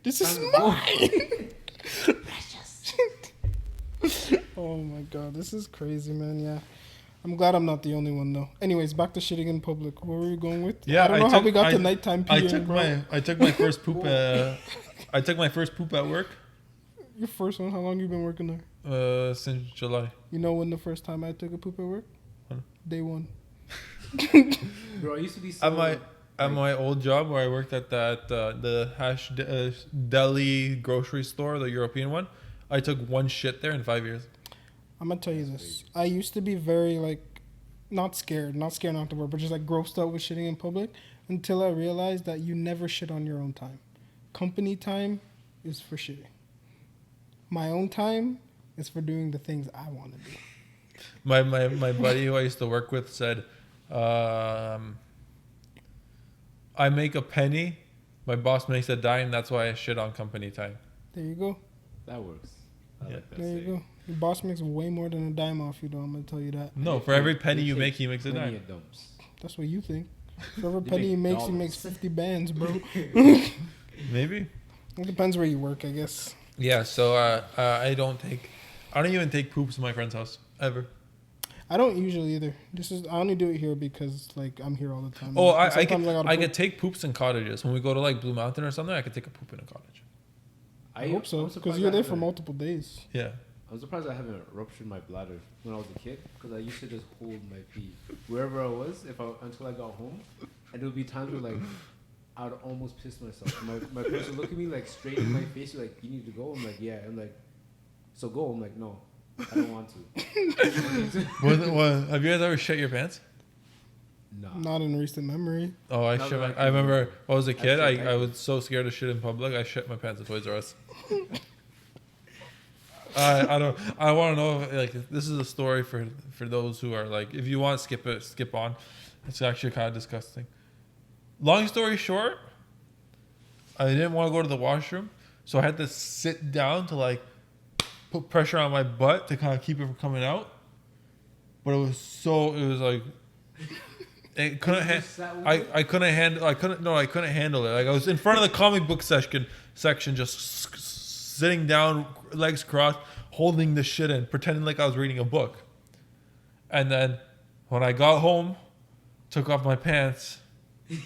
This is time to go. mine. Oh my god, this is crazy, man. Yeah, I'm glad I'm not the only one though. Anyways, back to shitting in public. What were we going with? Yeah, I don't know how we got to nighttime peeing, bro. I took my first poop. I took my first poop at work. Your first one? How long you been working there? Since July. You know when the first time I took a poop at work? When? Day one. Bro, I used to be so. At my old job where I worked at the deli grocery store, the European one, I took one shit there in 5 years. I'm gonna tell you this. I used to be very not scared not to work, but just grossed out with shitting in public until I realized that you never shit on your own time. Company time is for shitting. My own time is for doing the things I want to do. My buddy who I used to work with said, I make a penny, my boss makes a dime, that's why I shit on company time. There you go. That works. I like that There you saying. go. Your boss makes way more than a dime off you, though. I'm gonna tell you that. No, for every penny you make, he makes a Plenty dime. of dumps. That's what you think. For every They penny he make makes, he dollars. makes 50 bands, bro. Maybe. It depends where you work, I guess. Yeah, so I don't even take poops in my friend's house ever. I don't usually either. I only do it here because I'm here all the time. Oh, And I sometimes could take poops in cottages. When we go to Blue Mountain or something, I could take a poop in a cottage. I hope so, I'm because surprised you're I there for haven't- multiple days. Yeah. I'm surprised I haven't ruptured my bladder when I was a kid, because I used to just hold my pee wherever I was until I got home, and there would be times where I would almost piss myself. My parents would look at me straight in my face, like, "You need to go." I'm like, "Yeah." I'm like, "So go." I'm like, "No, I don't want to." Have you guys ever shit your pants? Nah. Not in recent memory. Oh, Not that I I can remember when I was a kid, shit I was so scared of shit in public, I shit my pants at Toys R Us. I don't. I want to know. Like, this is a story for those who are like, if you want, skip on. It's actually kind of disgusting. Long story short, I didn't want to go to the washroom, so I had to sit down to like put pressure on my butt to kind of keep it from coming out. But it was like it couldn't. I couldn't handle. I couldn't handle it. Like, I was in front of the comic book section, just sitting down, legs crossed, holding the shit in, pretending like I was reading a book. And then when I got home, took off my pants,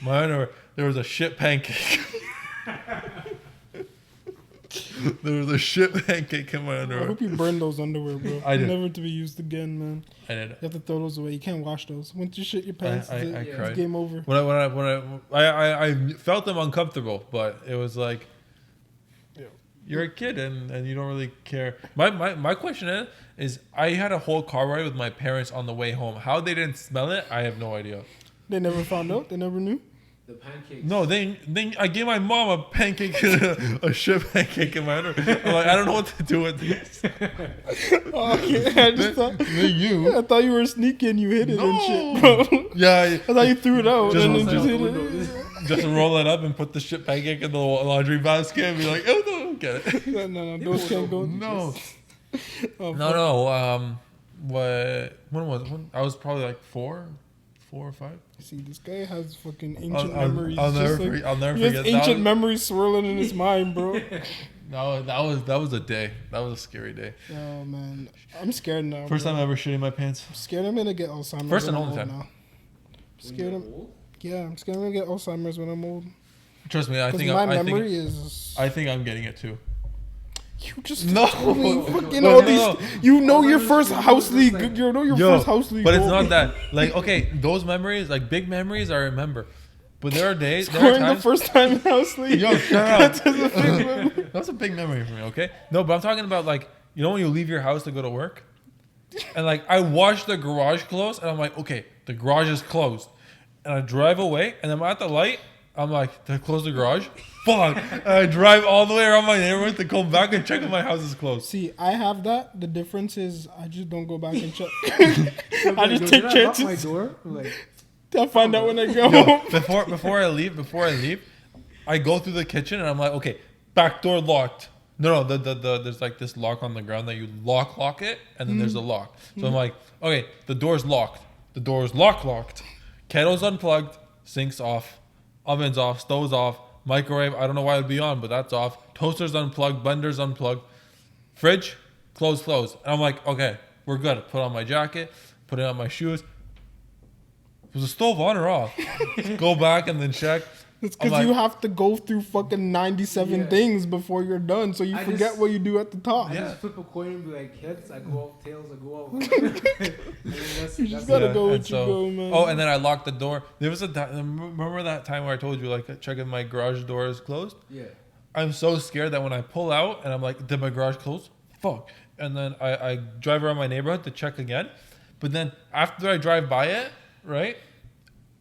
my underwear, there was a shit pancake. There was a shit pancake in my underwear. I hope you burned those underwear, bro. I did. Never to be used again, man. I did. You have to throw those away. You can't wash those. Once you shit your pants, I it's cried. game over. When I felt them uncomfortable, but it was like, you're a kid and you don't really care. My question is I had a whole car ride with my parents on the way home. How they didn't smell it, I have no idea. They never found out. They never knew. The pancakes. No, they I gave my mom a pancake, a shit pancake in my underwear. I'm like, I don't know what to do with this. Oh, okay. I thought you were sneaking. You hit it and shit, bro. Yeah, I thought you threw it out Just and then outside just hit the it. just roll it up and put the shit pancake in the laundry basket and be like, oh no, get it. No, those can't go. No, Oh, no. When was it? I was probably like 4 or 5. See, this guy has fucking ancient memories. I'll never He has forget ancient memories swirling in his mind, bro. That was a day. That was a scary day. Oh man, I'm scared now. First time ever shitting my pants. I'm scared I'm gonna get Alzheimer's. First and when I'm only old time. now. I'm scared I'm gonna get Alzheimer's when I'm old. Trust me, I think I'm getting it too. You just No. told me fucking No, all no, these. no. You know your first house league. You know your first house league. But it's goal. not that. Like, okay, those memories, like big memories, I remember. But there are days, Scoring the first time in house league. Yo, shut up. That's a big memory. That's a big memory for me, okay? No, but I'm talking about, like, you know when you leave your house to go to work? And, like, I watch the garage close, and I'm like, okay, the garage is closed. And I drive away, and I'm at the light. I'm like, did I close the garage? Fuck. And I drive all the way around my neighborhood to come back and check if my house is closed. See, I have that. The difference is I just don't go back and check. I just take Did I lock chances. my door? I'm like, I'll find out when I go Yo, home. before I leave, I go through the kitchen and I'm like, okay, back door locked. No, there's like this lock on the ground that you lock it, and then there's a lock. So I'm like, okay, the door's locked. The door's locked. Kettle's unplugged. Sink's off. Oven's off. Stove's off. Microwave, I don't know why it'd be on, but that's off. Toaster's unplugged. Blender's unplugged. Fridge, closed. And I'm like, okay, we're good. Put on my jacket. Put on my shoes. Was the stove on or off? Go back and then check. It's because you have to go through fucking 97 things before you're done, so you forget what you do at the top. I just flip a coin and be like, heads, I go out, tails, I go out. And You just gotta go with your go, man. Oh, and then I locked the door. There was remember that time where I told you, like, checking my garage door is closed? Yeah. I'm so scared that when I pull out and I'm like, did my garage close? Fuck. And then I drive around my neighborhood to check again. But then after I drive by it, right?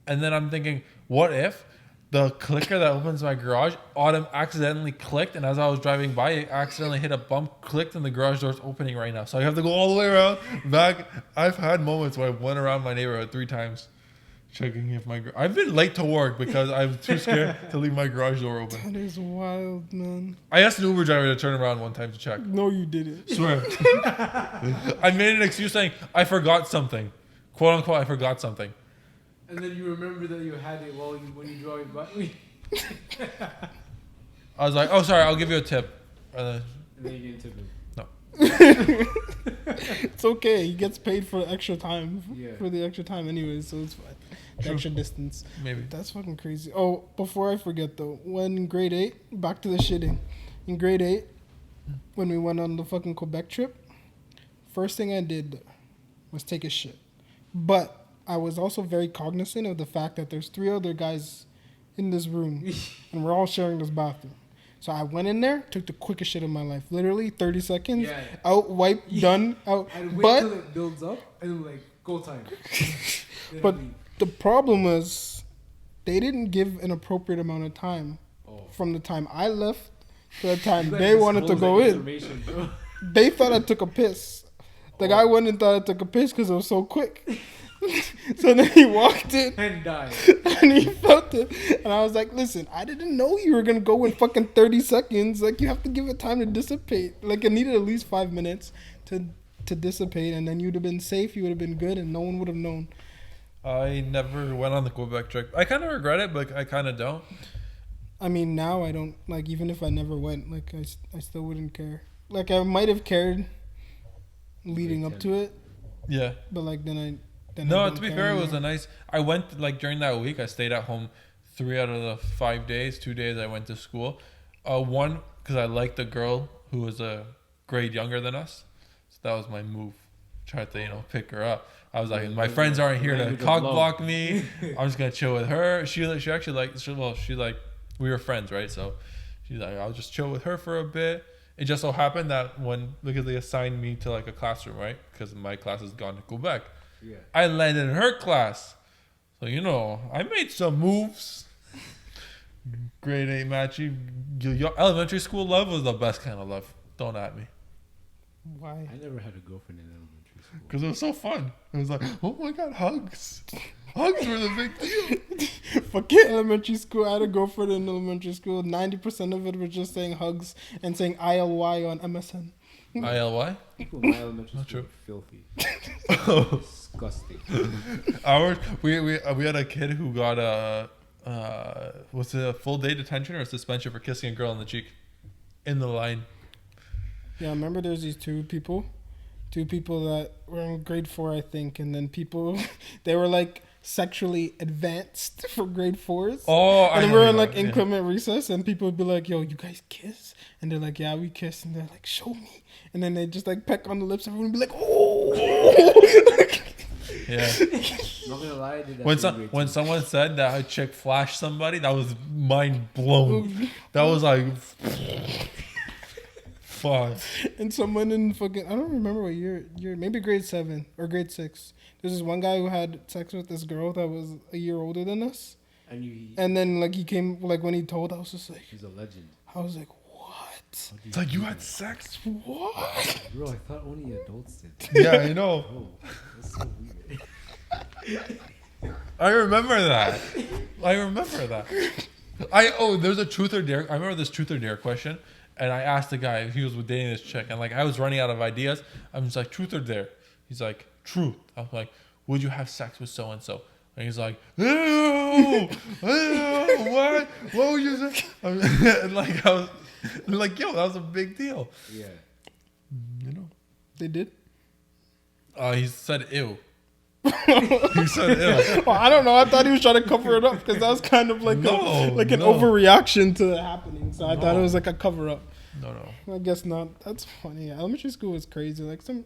And then I'm thinking, what if the clicker that opens my garage accidentally clicked, and as I was driving by, it accidentally hit a bump, clicked, and the garage door's opening right now. So I have to go all the way around, back. I've had moments where I went around my neighborhood 3 times, checking if I've been late to work because I was too scared to leave my garage door open. That is wild, man. I asked an Uber driver to turn around one time to check. No, you didn't. Swear. I made an excuse saying, I forgot something. Quote unquote, I forgot something. And then you remember that you had it when you drove by. I was like, oh, sorry, I'll give you a tip. And then you didn't tip him. No. It's okay. He gets paid for extra time. Yeah. For the extra time anyway, so it's fine. The extra distance. Maybe. That's fucking crazy. Oh, before I forget though, when in grade 8, back to the shitting. In grade 8, when we went on the fucking Quebec trip, first thing I did was take a shit. But I was also very cognizant of the fact that there's 3 other guys in this room and we're all sharing this bathroom. So I went in there, took the quickest shit of my life. Literally 30 seconds. Yeah. Out, wipe, done, out. And wait But till it builds up and like, go time. but the problem was they didn't give an appropriate amount of time from the time I left to the time they wanted to go in. they thought I took a piss. The guy went and thought I took a piss because it was so quick. So then he walked in And died. and he felt it. And I was like, listen, I didn't know you were going to go in fucking 30 seconds. Like, you have to give it time to dissipate. Like, it needed at least 5 minutes to dissipate. And then you'd have been safe. You would have been good. And no one would have known. I never went on the Quebec trip. I kind of regret it, but I kind of don't. I mean, now I don't, like, even if I never went, like, I still wouldn't care. Like, I might have cared leading up to it. Yeah. But, like, then I No, don't to be care fair, it anymore. was a nice. I went like during that week. I stayed at home 3 out of the 5 days. 2 days I went to school. One because I liked the girl who was a grade younger than us, so that was my move. Tried to pick her up. I was like, my friends aren't here to Language of cock love. block me. I'm just gonna chill with her. She actually we were friends, right? So she's like, I'll just chill with her for a bit. It just so happened that because they assigned me to like a classroom, right? Because my class has gone to Quebec. Yeah. I landed in her class. So, I made some moves. Grade 8 matchy. Your elementary school love was the best kind of love. Don't at me. Why? I never had a girlfriend in elementary school. Because it was so fun. It was like, oh my God, hugs. Hugs were the big deal. Forget elementary school. I had a girlfriend in elementary school. 90% of it was just saying hugs and saying ILY on MSN. ILY? People in my elementary Not school true. were filthy. Disgusting. We had a kid who got was it a full day detention or a suspension for kissing a girl on the cheek in the line. Yeah, I remember there's these two people that were in grade 4, I think, and then they were like sexually advanced for grade 4s. Oh, and then we were in like increment recess, and people would be like, "Yo, you guys kiss?" And they're like, "Yeah, we kiss." And they're like, "Show me." And then they just like peck on the lips. Everyone would be like, "Oh." Yeah. Not gonna lie, I did that When someone said that a chick flashed somebody, that was mind blown. That was like, fuck. And someone in fucking, I don't remember what year, maybe grade 7 or grade 6. There's this one guy who had sex with this girl that was a year older than us. And then like he came, like when he told, I was just like, She's a legend. I was like, what? It's like you had sex? What? Bro, I thought only adults did. Yeah, I know. Oh, that's so weird. I remember that. There's a truth or dare. I remember this truth or dare question, and I asked the guy if he was dating this chick, and like I was running out of ideas. I'm just like, truth or dare? He's like, truth. I was like, would you have sex with so and so? And he's like, ew, what? What would you say? And like I was like, yo, that was a big deal. Yeah. They did? He said ew. He said ew. Well, I don't know. I thought he was trying to cover it up because that was kind of like an overreaction to the happening. So I thought it was like a cover up. No. I guess not. That's funny. Elementary school was crazy. Like That's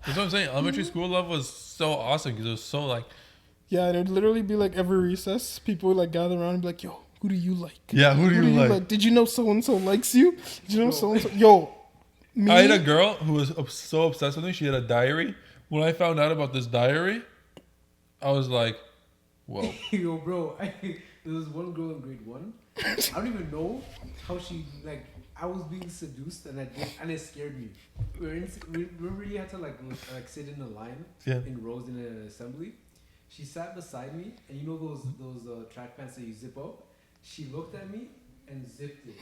what I'm saying. Elementary school love was so awesome because it was so like. Yeah, it'd literally be like every recess, people would like gather around and be like, "Yo, who do you like? Yeah, who do you like? Did you know so and so likes you? Did you know so and so? Yo, me." I had a girl who was so obsessed with me. She had a diary. When I found out about this diary, I was like, "Whoa!" Yo, bro, there was one girl in grade 1. I don't even know how she I was being seduced and it scared me. Remember you had to like sit in a line in rows in an assembly. She sat beside me, and you know those track pants that you zip up. She looked at me and zipped it,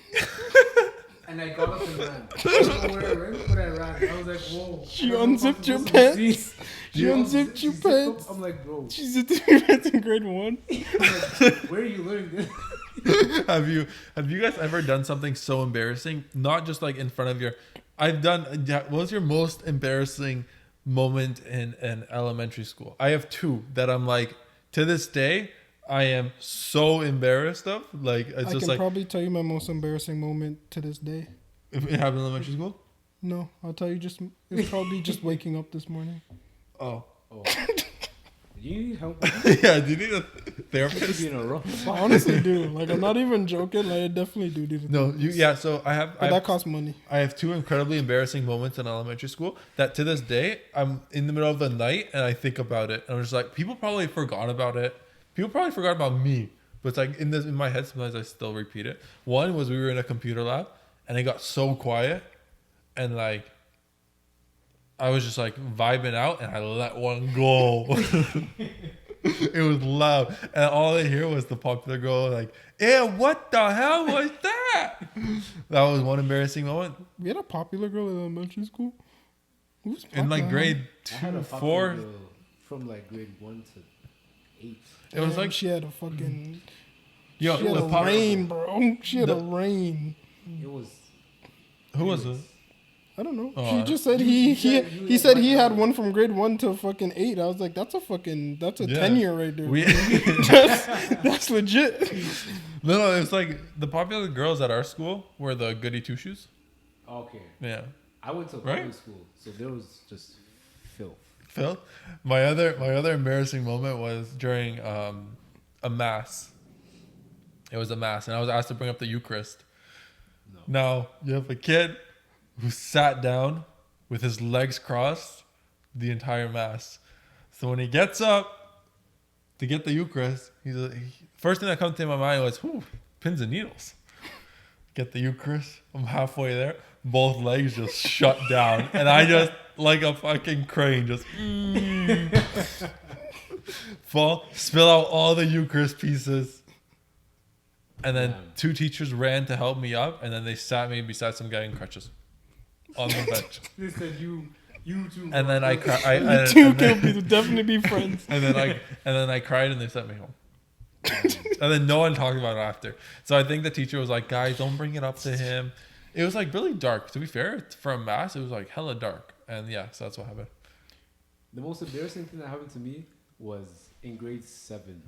and I got up and ran. I don't know where I ran, but I ran. I was like, whoa! She unzipped your pants. She unzipped your pants. I'm like, bro. She zipped your pants in grade 1. I'm like, where are you learning this? Have you guys ever done something so embarrassing? Not just like in front of your. What was your most embarrassing moment in elementary school? I have 2 that I'm like, to this day, I am so embarrassed of. Like, it's I just can like. probably tell you my most embarrassing moment to this day. If it happened in elementary school? No, I'll tell you it's probably just waking up this morning. Oh. Do you need help? Yeah, do you need a therapist? Be in a rough. I honestly do. Like, I'm not even joking. Like, I definitely do need a therapist. So I have. But that costs money. I have 2 incredibly embarrassing moments in elementary school that to this day, I'm in the middle of the night and I think about it. And I'm just like, people probably forgot about it. People probably forgot about me. But it's like in my head, sometimes I still repeat it. One was we were in a computer lab and it got so quiet. and like I was just like vibing out, and I let one go. It was loud, and all I hear was the popular girl like, "Eh, what the hell was that?" That was one embarrassing moment. We had a popular girl in elementary school. Who's In like popular? grade I had a 2, popular 4. girl from like grade 1 to 8. It was like she had a fucking. yo, She had the a pop- rain, bro. She had The- a rain. It was. Who was it? I don't know. Oh, She just said you he had said he one had number. one from grade 1 to fucking 8. I was like, that's a Yeah. 10-year right there. We That's legit. no, it's like the popular girls at our school were the goody two shoes. Okay. Yeah. I went to a Right? public school, so there was just filth. Phil, my other embarrassing moment was during a mass. It was a mass, and I was asked to bring up the Eucharist. No. Now you have a kid who sat down with his legs crossed the entire mass. So when he gets up to get the Eucharist, first thing that comes to my mind was, "Whew, pins and needles." Get the Eucharist. I'm halfway there. Both legs just shut down, and I just like a fucking crane just fall, spill out all the Eucharist pieces. And then Damn. 2 teachers ran to help me up, and then they sat me beside some guy in crutches on the bench. They said you two. And then I You cried. two can definitely be friends. And then I cried, and they sent me home. And then no one talked about it after. So I think the teacher was like, "Guys, don't bring it up to him." It was like really dark. To be fair, for a mass, it was like hella dark. And yeah, so that's what happened. The most embarrassing thing that happened to me was in grade 7.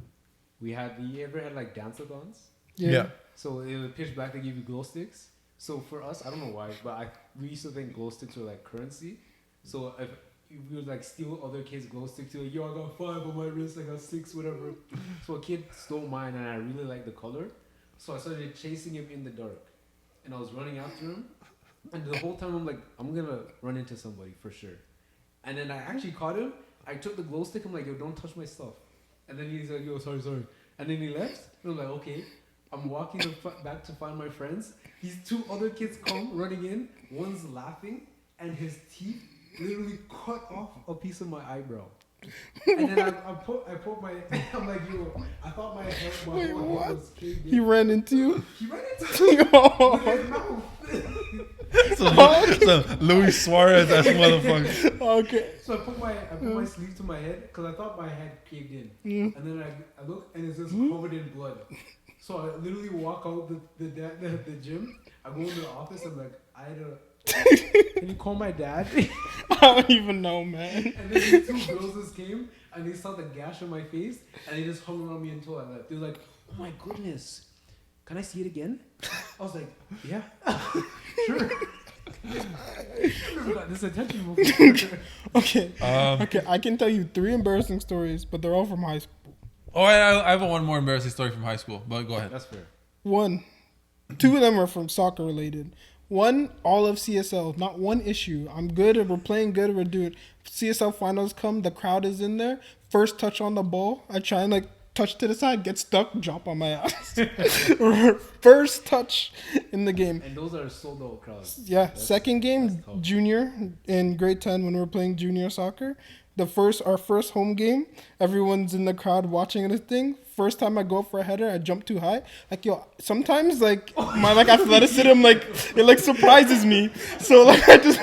We ever had like dance-a-thons? Yeah. So it was pitch black, they give you glow sticks. So for us, I don't know why, but we used to think glow sticks were like currency. So if we would like steal other kids' glow sticks, like, yo, I got 5 on my wrist, I got 6, whatever. So a kid stole mine, and I really liked the color. So I started chasing him in the dark, and I was running after him. And the whole time I'm like, I'm gonna run into somebody for sure. And then I actually caught him. I took the glow stick. I'm like, yo, don't touch my stuff. And then he's like, yo, sorry. And then he left. And I'm like, okay. I'm walking back to find my friends. These 2 other kids come running in. One's laughing, and his teeth literally cut off a piece of my eyebrow. And then I put my. I'm like, yo, I thought my head whole head was caved in. He ran into you. He ran into me with Oh, his mouth. So Luis Suarez, that's motherfucker. okay. So I put my sleeve to my head because I thought my head caved in. And then I look, and it's just covered in blood. So I literally walk out the gym. I go into the office. I'm like, can you call my dad? I don't even know, man. And then these 2 girls just came, and they saw the gash on my face, and they just hung around me until I left. They were like, oh my goodness, can I see it again? I was like, yeah, sure. Got this attention before. Okay. Okay, I can tell you 3 embarrassing stories, but they're all from high school. Oh, I have one more embarrassing story from high school, but go ahead. That's fair. 1. 2 of them are from soccer related. 1, all of CSL, not one issue. I'm good, we're playing good, we're doing. CSL finals come, the crowd is in there. First touch on the ball, I try and like touch to the side, get stuck, drop on my ass. First touch in the game. And those are sold out crowds. Yeah, second game, tough. junior in grade 10 when we were playing junior soccer. Our first home game, everyone's in the crowd watching this thing. First time I go up for a header, I jump too high. Like, yo, sometimes like my like athleticism it like surprises me. So like I just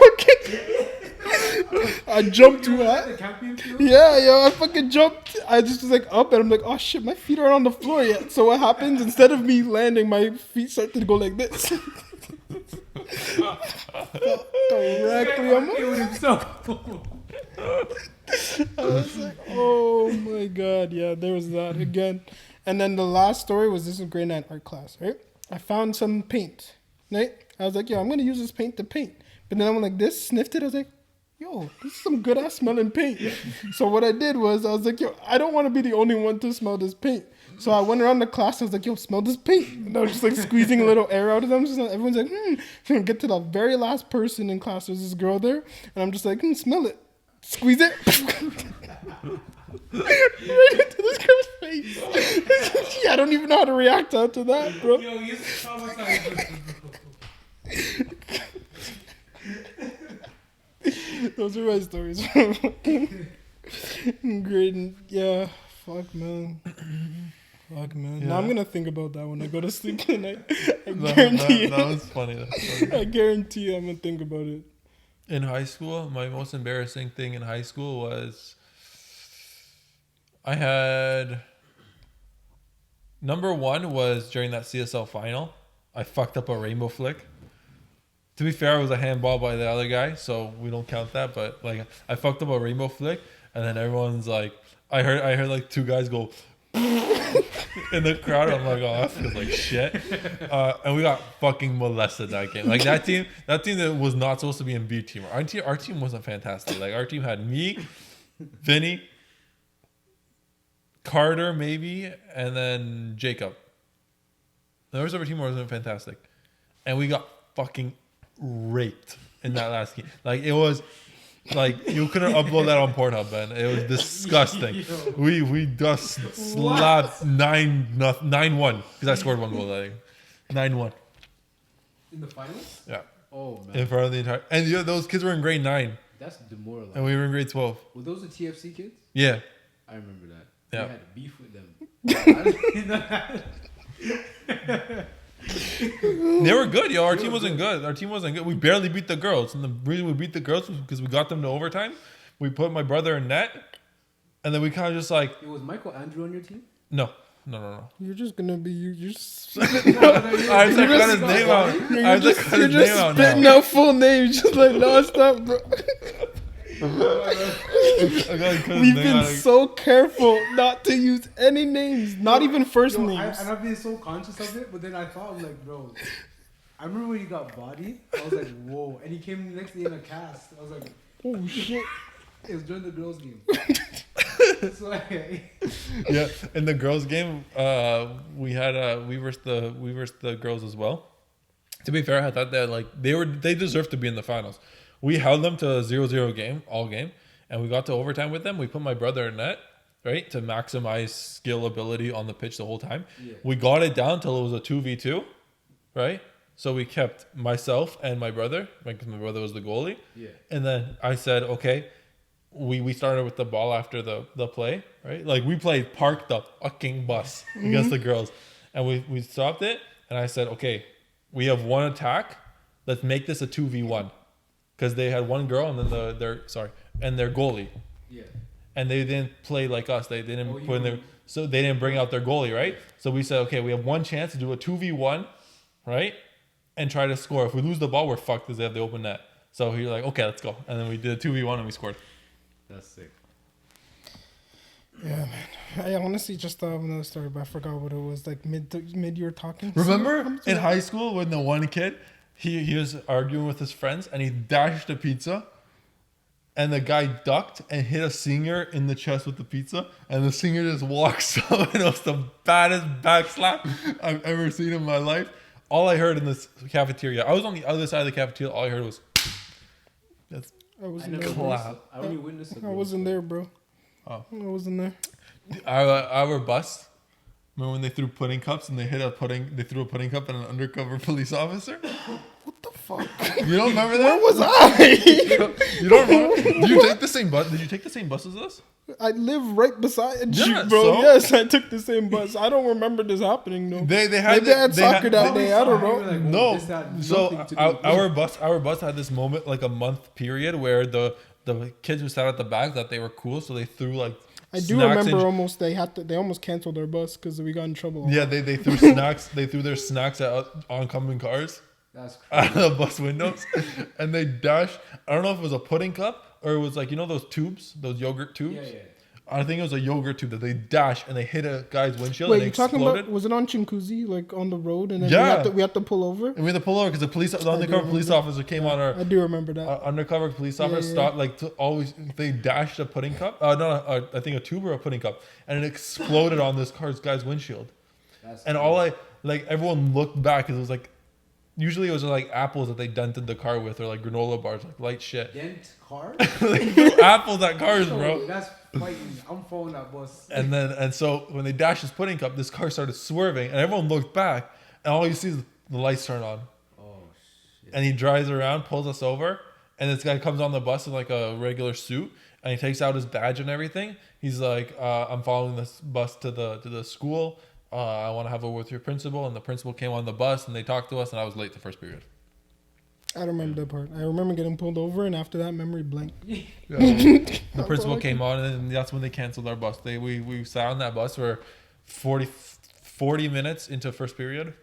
I jumped too high. The camping field? Yeah, yo, I fucking jumped. I just was like up, and I'm like, oh shit, my feet aren't on the floor yet. So what happens? Instead of me landing, my feet start to go like this. Directly on He with himself. I was like, oh my god, yeah, there was that again. And then the last story was this in grade 9 art class, right? I found some paint, right? I was like, yo, I'm gonna use this paint to paint. But then I went like this, sniffed it, I was like, yo, this is some good ass smelling paint. So what I did was I was like, yo, I don't want to be the only one to smell this paint. So I went around the class, I was like, yo, smell this paint. And I was just like squeezing a little air out of them. So everyone's like, So I get to the very last person in class, there's this girl there, and I'm just like, smell it. Squeeze it. Right into this girl's face. Yeah, I don't even know how to react after that, bro. Yo, you're traumatized. Those are my stories. Great. Yeah. Fuck, man. Fuck, man. Yeah. Now I'm gonna think about that when I go to sleep tonight. I guarantee that was funny. That's funny. I guarantee you I'm gonna think about it. In high school, my most embarrassing thing in high school was I had number one was during that CSL final. I fucked up a rainbow flick. To be fair, it was a handball by the other guy, so we don't count that. But like, I fucked up a rainbow flick, and then everyone's like, I heard like two guys go in the crowd. I'm like, oh, that feels like shit. And we got fucking molested that game. Like that team that was not supposed to be in B team. Our team wasn't fantastic. Like our team had me, Vinny, Carter maybe, and then Jacob. The rest of our team wasn't fantastic, and we got fucking raped in that last game. Like it was. Like you couldn't upload that on Pornhub, man. It was disgusting. We just slapped 9-1 because I scored one goal that game. 9-1. In the finals? Yeah. Oh man. In front of the entire and those kids were in grade 9 That's demoralizing. and we were in grade 12. Were those the TFC kids? Yeah. I remember that. Yeah. We had beef with them. They were good, yo. Our team wasn't good. Our team wasn't good. We barely beat the girls. And the reason we beat the girls was because we got them to overtime. We put my brother in net. And then we kind of just like... Was Michael Andrew on your team? No. You're just gonna be you're just I was like, cut his name out. I was like, cut his name out spitting now. out full names just like non-stop, bro. We've been so careful not to use any names, not even first names. And I've been so conscious of it, but then I thought, I'm like, bro, I remember when he got bodied, I was like, whoa. And he came the next day in a cast. I was like, Oh shit! it was during the girls' game. So, Yeah, in the girls' game, we versed the girls as well. To be fair, I thought that they deserved to be in the finals. We held them to a 0-0 game, all game, and we got to overtime with them. We put my brother in net, right, to maximize skill ability on the pitch the whole time. Yeah. We got it down till it was a 2v2, right? So we kept myself and my brother, because my brother was the goalie. Yeah. And then I said, okay, we started with the ball after the play, right? Like we played park the fucking bus against the girls. And we stopped it, and I said, okay, we have one attack. Let's make this a 2v1. Because they had one girl and then their goalie. Yeah. And they didn't play like us. They didn't so they didn't bring out their goalie, right? So we said, okay, we have one chance to do a 2v1, right? And try to score. If we lose the ball, we're fucked because they have the open net. So he's like, okay, let's go. And then we did a 2v1 and we scored. That's sick. Yeah, man. I honestly just thought of another story, but I forgot what it was. Like mid you were talking. Remember in high school when the one kid, he was arguing with his friends and he dashed a pizza and the guy ducked and hit a senior in the chest with the pizza and the senior just walks up and it was the baddest back slap I've ever seen in my life. All I heard in this cafeteria, I was on the other side of the cafeteria, all I heard was I wasn't I there. clap. I only witnessed it. I wasn't there, bro. Oh. I wasn't there. Our bus. Remember when they threw pudding cups and they threw a pudding cup at an undercover police officer? What the fuck? You don't remember that? Where was I? You don't remember? Did you take the same bus? Did you take the same bus as us? I live right beside you, Yeah, bro. so? Yes, I took the same bus. I don't remember this happening though. They had Maybe I had soccer that day. I don't know. Like, No, this had so nothing to do with our bus had this moment, like a month period, where the kids who sat at the back thought they were cool, so they threw like. I do snacks remember and- they almost canceled our bus because we got in trouble. Yeah, they threw snacks. They threw their snacks at oncoming cars That's out crazy. of the bus windows, and they dashed. I don't know if it was a pudding cup or it was like those tubes, those yogurt tubes. Yeah. I think it was a yogurt tube that they dashed and they hit a guy's windshield Wait, and it you talking exploded. about? Was it on Chinkuzi, like on the road, and then Yeah. we had to pull over? And we had to pull over because the undercover police officer came on our. I do remember that. Undercover police officer stopped they dashed a pudding cup. I think a tube or a pudding cup, and it exploded on this guy's windshield. That's And everyone looked back because it was like, usually it was like apples that they dented the car with or like granola bars, like light shit. Dent car? They threw apples at cars, Oh, bro. that's fighting. I'm following that bus. And so when they dashed this pudding cup, this car started swerving, and everyone looked back, and all you see is the lights turn on. Oh shit. And he drives around, pulls us over, And this guy comes on the bus in like a regular suit, and he takes out his badge and everything. He's like, I'm following this bus to the school. I want to have a word with your principal. And the principal came on the bus, and they talked to us, and I was late the first period. I don't remember that part. I remember getting pulled over, and after that, memory blank. Yeah. The principal came on, and that's when they canceled our bus. We sat on that bus for 40 minutes into first period.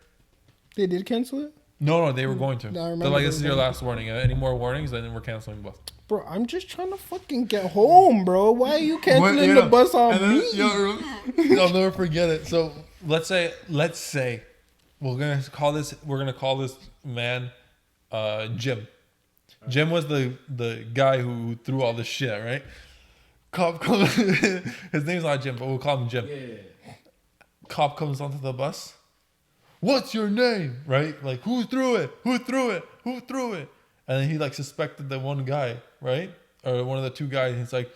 They did cancel it? No, they were going to. I They're remember like, they this is were your going last warning. Any more warnings, then we're canceling the bus. Bro, I'm just trying to fucking get home, bro. Why are you canceling the bus on me? I'll never forget it. So let's say we're gonna call this man Jim. Jim was the guy who threw all this shit, right? Cop comes. His name's not Jim, but we'll call him Jim. Yeah. Cop comes onto the bus. What's your name? Right? Like, who threw it? Who threw it? Who threw it? And then he like suspected the one guy, right? Or one of the two guys. He's like,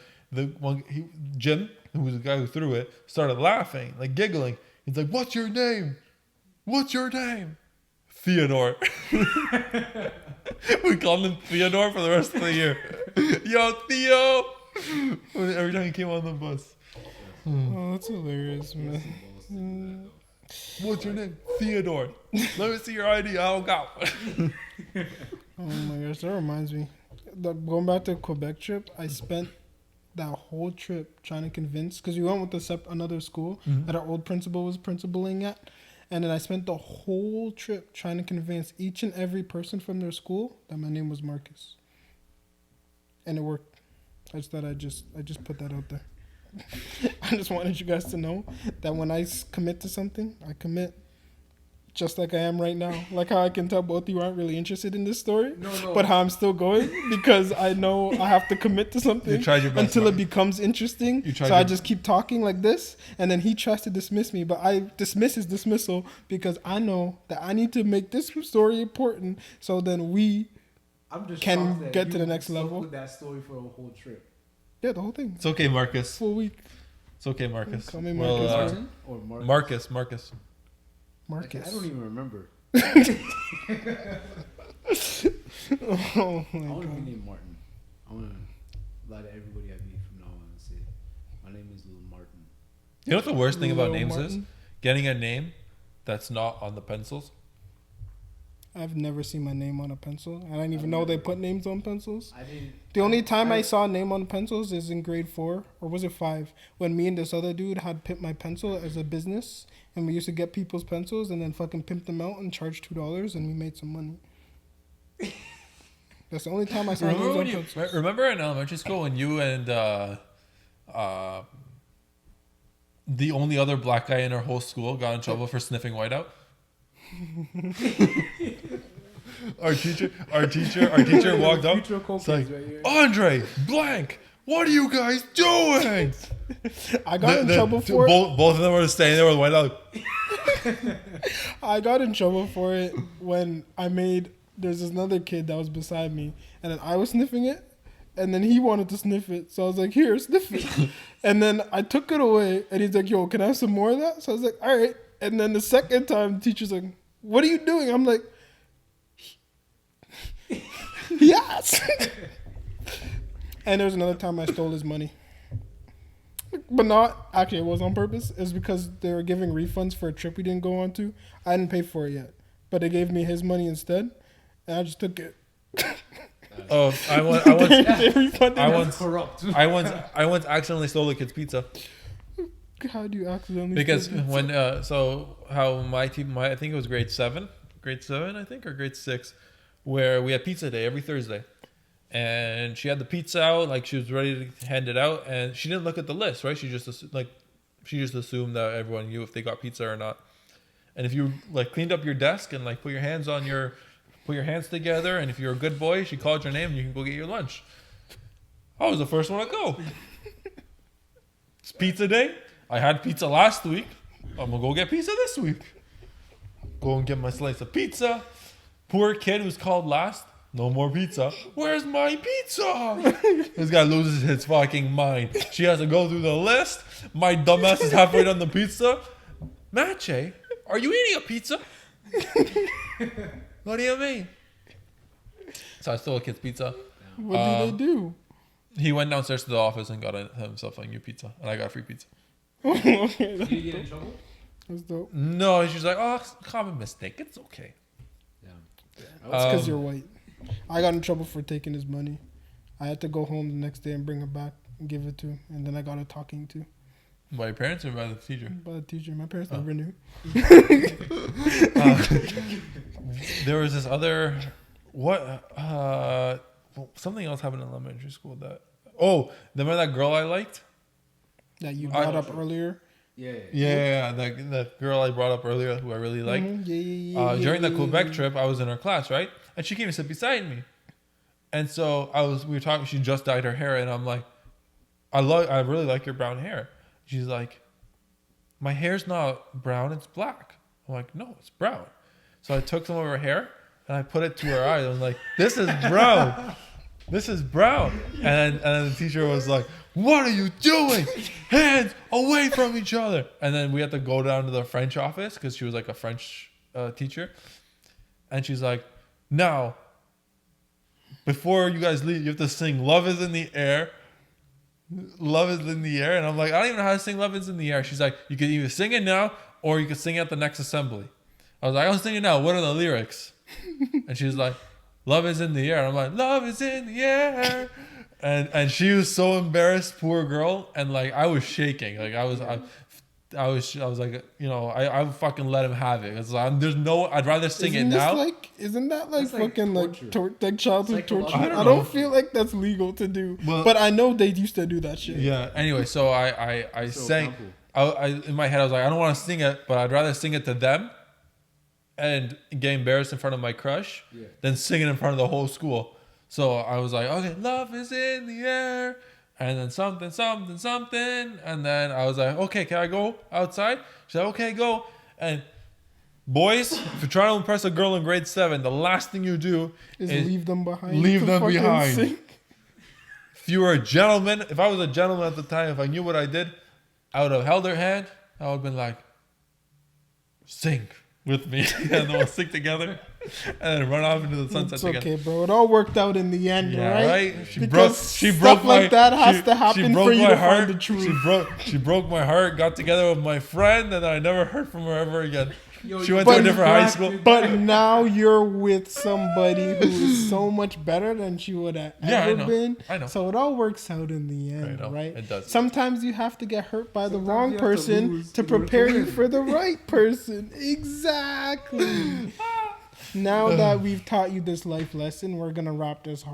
Jim, who was the guy who threw it, started laughing, like giggling. He's like, what's your name? What's your name? Theodore. We called him Theodore for the rest of the year. Yo, Theo! Every time he came on the bus. Oh, that's hilarious, man. What's your name? Theodore. Let me see your ID. I don't got one. Oh my gosh, that reminds me. Going back to Quebec trip, I spent that whole trip trying to convince, because we went with another school that our old principal was principaling at. And then I spent the whole trip trying to convince each and every person from their school that my name was Marcus. And it worked. I just put that out there. I just wanted you guys to know that when I commit to something, I commit just like I am right now. Like how I can tell both of you aren't really interested in this story, but how I'm still going because I know I have to commit to something until it becomes interesting. So I just keep talking like this, and then he tries to dismiss me, but I dismiss his dismissal because I know that I need to make this story important so then we can get to the next level. With that story for a whole trip. Yeah, the whole thing. It's okay, Marcus. Full week. It's okay, Marcus. Call me Marcus. Or Marcus. Marcus. I don't even remember. Oh I want to be named Martin. I want to lie to everybody I meet from now on and say, my name is Little Martin. You know what the worst thing about names Martin? is? Getting a name that's not on the pencils. I've never seen my name on a pencil. I didn't even know they put names on pencils. I didn't. The only time I saw a name on pencils is in grade 4, or was it 5, when me and this other dude had pimped my pencil as a business, and we used to get people's pencils and then fucking pimp them out and charge $2, and we made some money. That's the only time I saw names on pencils. Remember in elementary school when you and the only other black guy in our whole school got in trouble for sniffing whiteout? Our teacher walked up. It's like, Andre, blank, what are you guys doing? I got in trouble for it. Both of them were standing there with whiteout. I got in trouble for it when there's this another kid that was beside me, and then I was sniffing it, and then he wanted to sniff it. So I was like, here, sniff it. And then I took it away, and he's like, yo, can I have some more of that? So I was like, all right. And then the second time, the teacher's like, what are you doing? I'm like, yes. And there was another time I stole his money. But not, actually, it was on purpose. It was because they were giving refunds for a trip we didn't go on to. I didn't pay for it yet. But they gave me his money instead. And I just took it. Oh, I once accidentally stole a kid's pizza. How do you accidentally? Because when how my team, I think it was grade 7 I think, or grade 6, where we had pizza day every Thursday, and she had the pizza out, like she was ready to hand it out, and she didn't look at the list, right? She just assumed that everyone knew if they got pizza or not. And if you like cleaned up your desk and like put your hands together, and if you're a good boy, she called your name and you can go get your lunch. I was the first one to go. It's pizza day. I had pizza last week. I'm gonna go get pizza this week. Go and get my slice of pizza. Poor kid who's called last. No more pizza. Where's my pizza? This guy loses his fucking mind. She has to go through the list. My dumbass is halfway done the pizza. Mache, are you eating a pizza? What do you mean? So I stole a kid's pizza. What do they do? He went downstairs to the office and got himself a new pizza, and I got free pizza. Okay, Did you get in trouble? that's dope. No, she's like, oh, common mistake. It's okay. Yeah. It's because Um, you're white. I got in trouble for taking his money. I had to go home the next day and bring it back and give it to him. And then I got a talking to By your parents or by the teacher? by the teacher. My parents never knew. There was this other something else happened in elementary school that. Oh, remember that girl I liked? That you brought up earlier. Yeah, that girl I brought up earlier who I really liked. Mhm. Yeah. During the yeah, Quebec yeah. trip, I was in her class, right? And she came and sit beside me. And so we were talking, she just dyed her hair, and I'm like, I really like your brown hair. She's like, my hair's not brown, it's black. I'm like, no, it's brown. So I took some of her hair and I put it to her eyes. I was like, this is brown. This is brown. And then the teacher was like, what are you doing? Hands away from each other. And then we had to go down to the French office because she was like a French teacher. And she's like, now, before you guys leave, you have to sing Love is in the Air. Love is in the Air. And I'm like, I don't even know how to sing Love is in the Air. She's like, you can either sing it now or you can sing it at the next assembly. I was like, I'll sing it now. What are the lyrics? And she's like, love is in the air. And I'm like, love is in the air. And she was so embarrassed, poor girl. And like, I was shaking. Like I was like, you know, I fucking let him have it. It's like, I'd rather sing Isn't it this now. Isn't that like That's like fucking torture. like childhood torture? Psychological. I don't feel like that's legal to do. Well- But I know they used to do that shit. Yeah. Anyway, so I So sang. powerful. I in my head I was like, I don't want to sing it, but I'd rather sing it to them and get embarrassed in front of my crush than sing it in front of the whole school. So I was like, okay, love is in the air, and then something, something, something, and then I was like, okay, can I go outside? She said, okay, go. And boys, if you're trying to impress a girl in grade 7, the last thing you do Is is leave them behind. leave to them fucking behind. sing. If you were a gentleman, if I was a gentleman at the time, if I knew what I did, I would have held her hand. I would have been like, sing with me. And then we'll sing together and then run off into the sunset It's together. okay, bro. It all worked out in the end, Yeah, right? right? She Because broke stuff my like that has to happen broke for you my to heart. find the truth. She broke my heart, got together with my friend, and I never heard from her ever again. Yo, She went to a But- different high school. But now you're with somebody who is so much better than she would have Yeah, I ever know. been. I know. So it all works out in the end, know. right? It does. Sometimes you have to get hurt by the Sometimes wrong you have to person lose to in order to prepare you win. for the right person. Exactly. Now that we've taught you this life lesson, we're gonna wrap this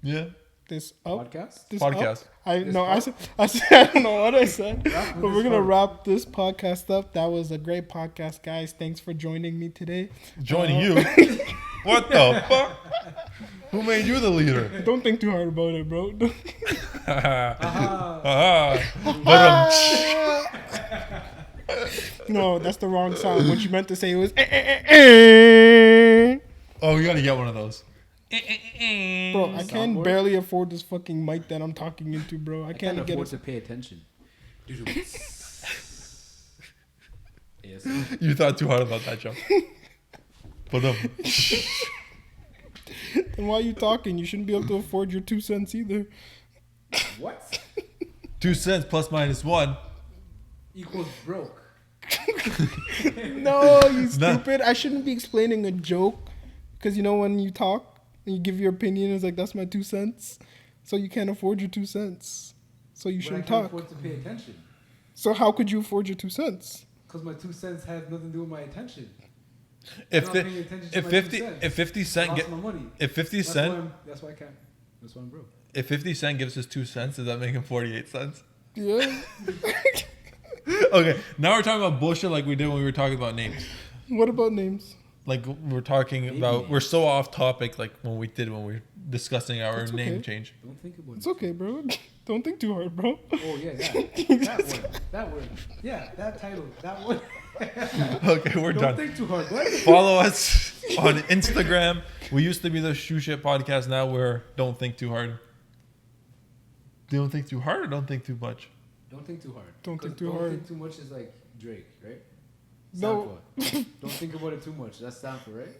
Yeah. this up. Podcast? This Podcast. up. I This no, I up? said I don't know what I said, Wrap but with we're this gonna up. wrap this podcast up. That was a great podcast, guys. Thanks for joining me today. Joining you. What the fuck? Who made you the leader? Don't think too hard about it, bro. But No, that's the wrong sound. What you meant to say was. oh, we gotta get one of those. Bro, I can Soundboard? barely afford this fucking mic that I'm talking into, bro. I I can't can't get afford it. to pay attention. Yes. You thought too hard about that joke. But And while you talking, you shouldn't be able to afford your 2 cents either. What? 2 cents plus minus 1. Equals broke. No, you Nah. stupid. I shouldn't be explaining a joke. Because you know when you talk and you give your opinion, it's like, that's my 2 cents. So you can't afford your 2 cents. So you But I shouldn't can't talk. afford to pay attention. So how could you afford your 2 cents? Because my 2 cents has nothing to do with my attention. If I'm not the, paying attention to if my 50 2 cents. if 50 I cent lost get my money. if 50 That's cent why that's why I can't. That's why I'm broke. if 50 cent gives us 2 cents, does that make him 48 cents? Yeah. Okay, now we're talking about bullshit like we did when we were talking about names. What about names? Like we're talking about, we're so off topic. Like when we were discussing our It's name okay. change. Don't think about It's it. okay, bro. Don't think too hard, bro. Oh yeah, that word. That word. Yeah, that title. That one. Okay, we're Don't done. think too hard, bud. Follow us on Instagram. We used to be the Shoe Shit Podcast. Now we're Don't Think Too Hard. Don't think too hard or don't think too much? Don't think too hard. Don't think 'Cause too hard. Don't think too much is like Drake, right? No. Stanford. Don't think about it too much. That's Stanford, right?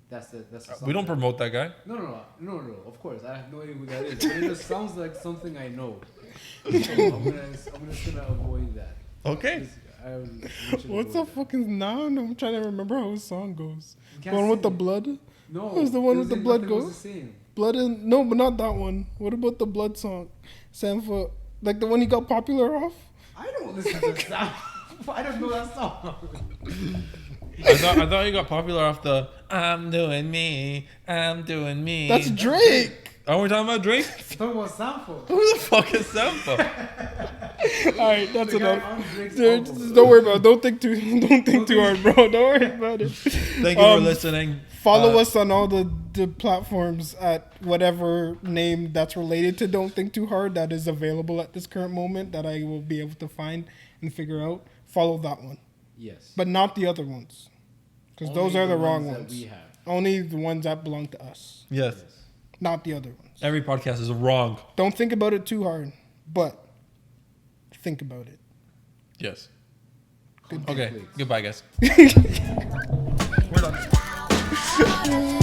That's the song. We don't promote that guy. No. Of course, I have no idea who that is. But it just sounds like something I know. So I'm just gonna avoid that. Okay. What's the fucking noun? I'm trying to remember how his song goes. You The can't one with the sing it. blood? No. Who's the one with the blood nothing was goes? the same. Blood and no, but not that one. What about the blood song? Sanfa, like the one he got popular off? I don't listen to that. I don't know that song. I thought you got popular off the I'm doing me. That's Drake. Are we talking about Drake? Talking about sample. Who the fuck is Sampa? All right, that's The guy enough. on Drake's Dude, album. don't worry about it. Don't think too hard, bro. Don't worry about it. Thank you for listening. Follow us on all the platforms at whatever name that's related to Don't Think Too Hard that is available at this current moment that I will be able to find and figure out. Follow that one. Yes. But not the other ones. Because those Only are the wrong that ones. we have. Only the ones that belong to us. Yes. Not the other ones. Every podcast is wrong. Don't think about it too hard. But think about it. Yes. Good Okay. Netflix. Goodbye, guys. We're done.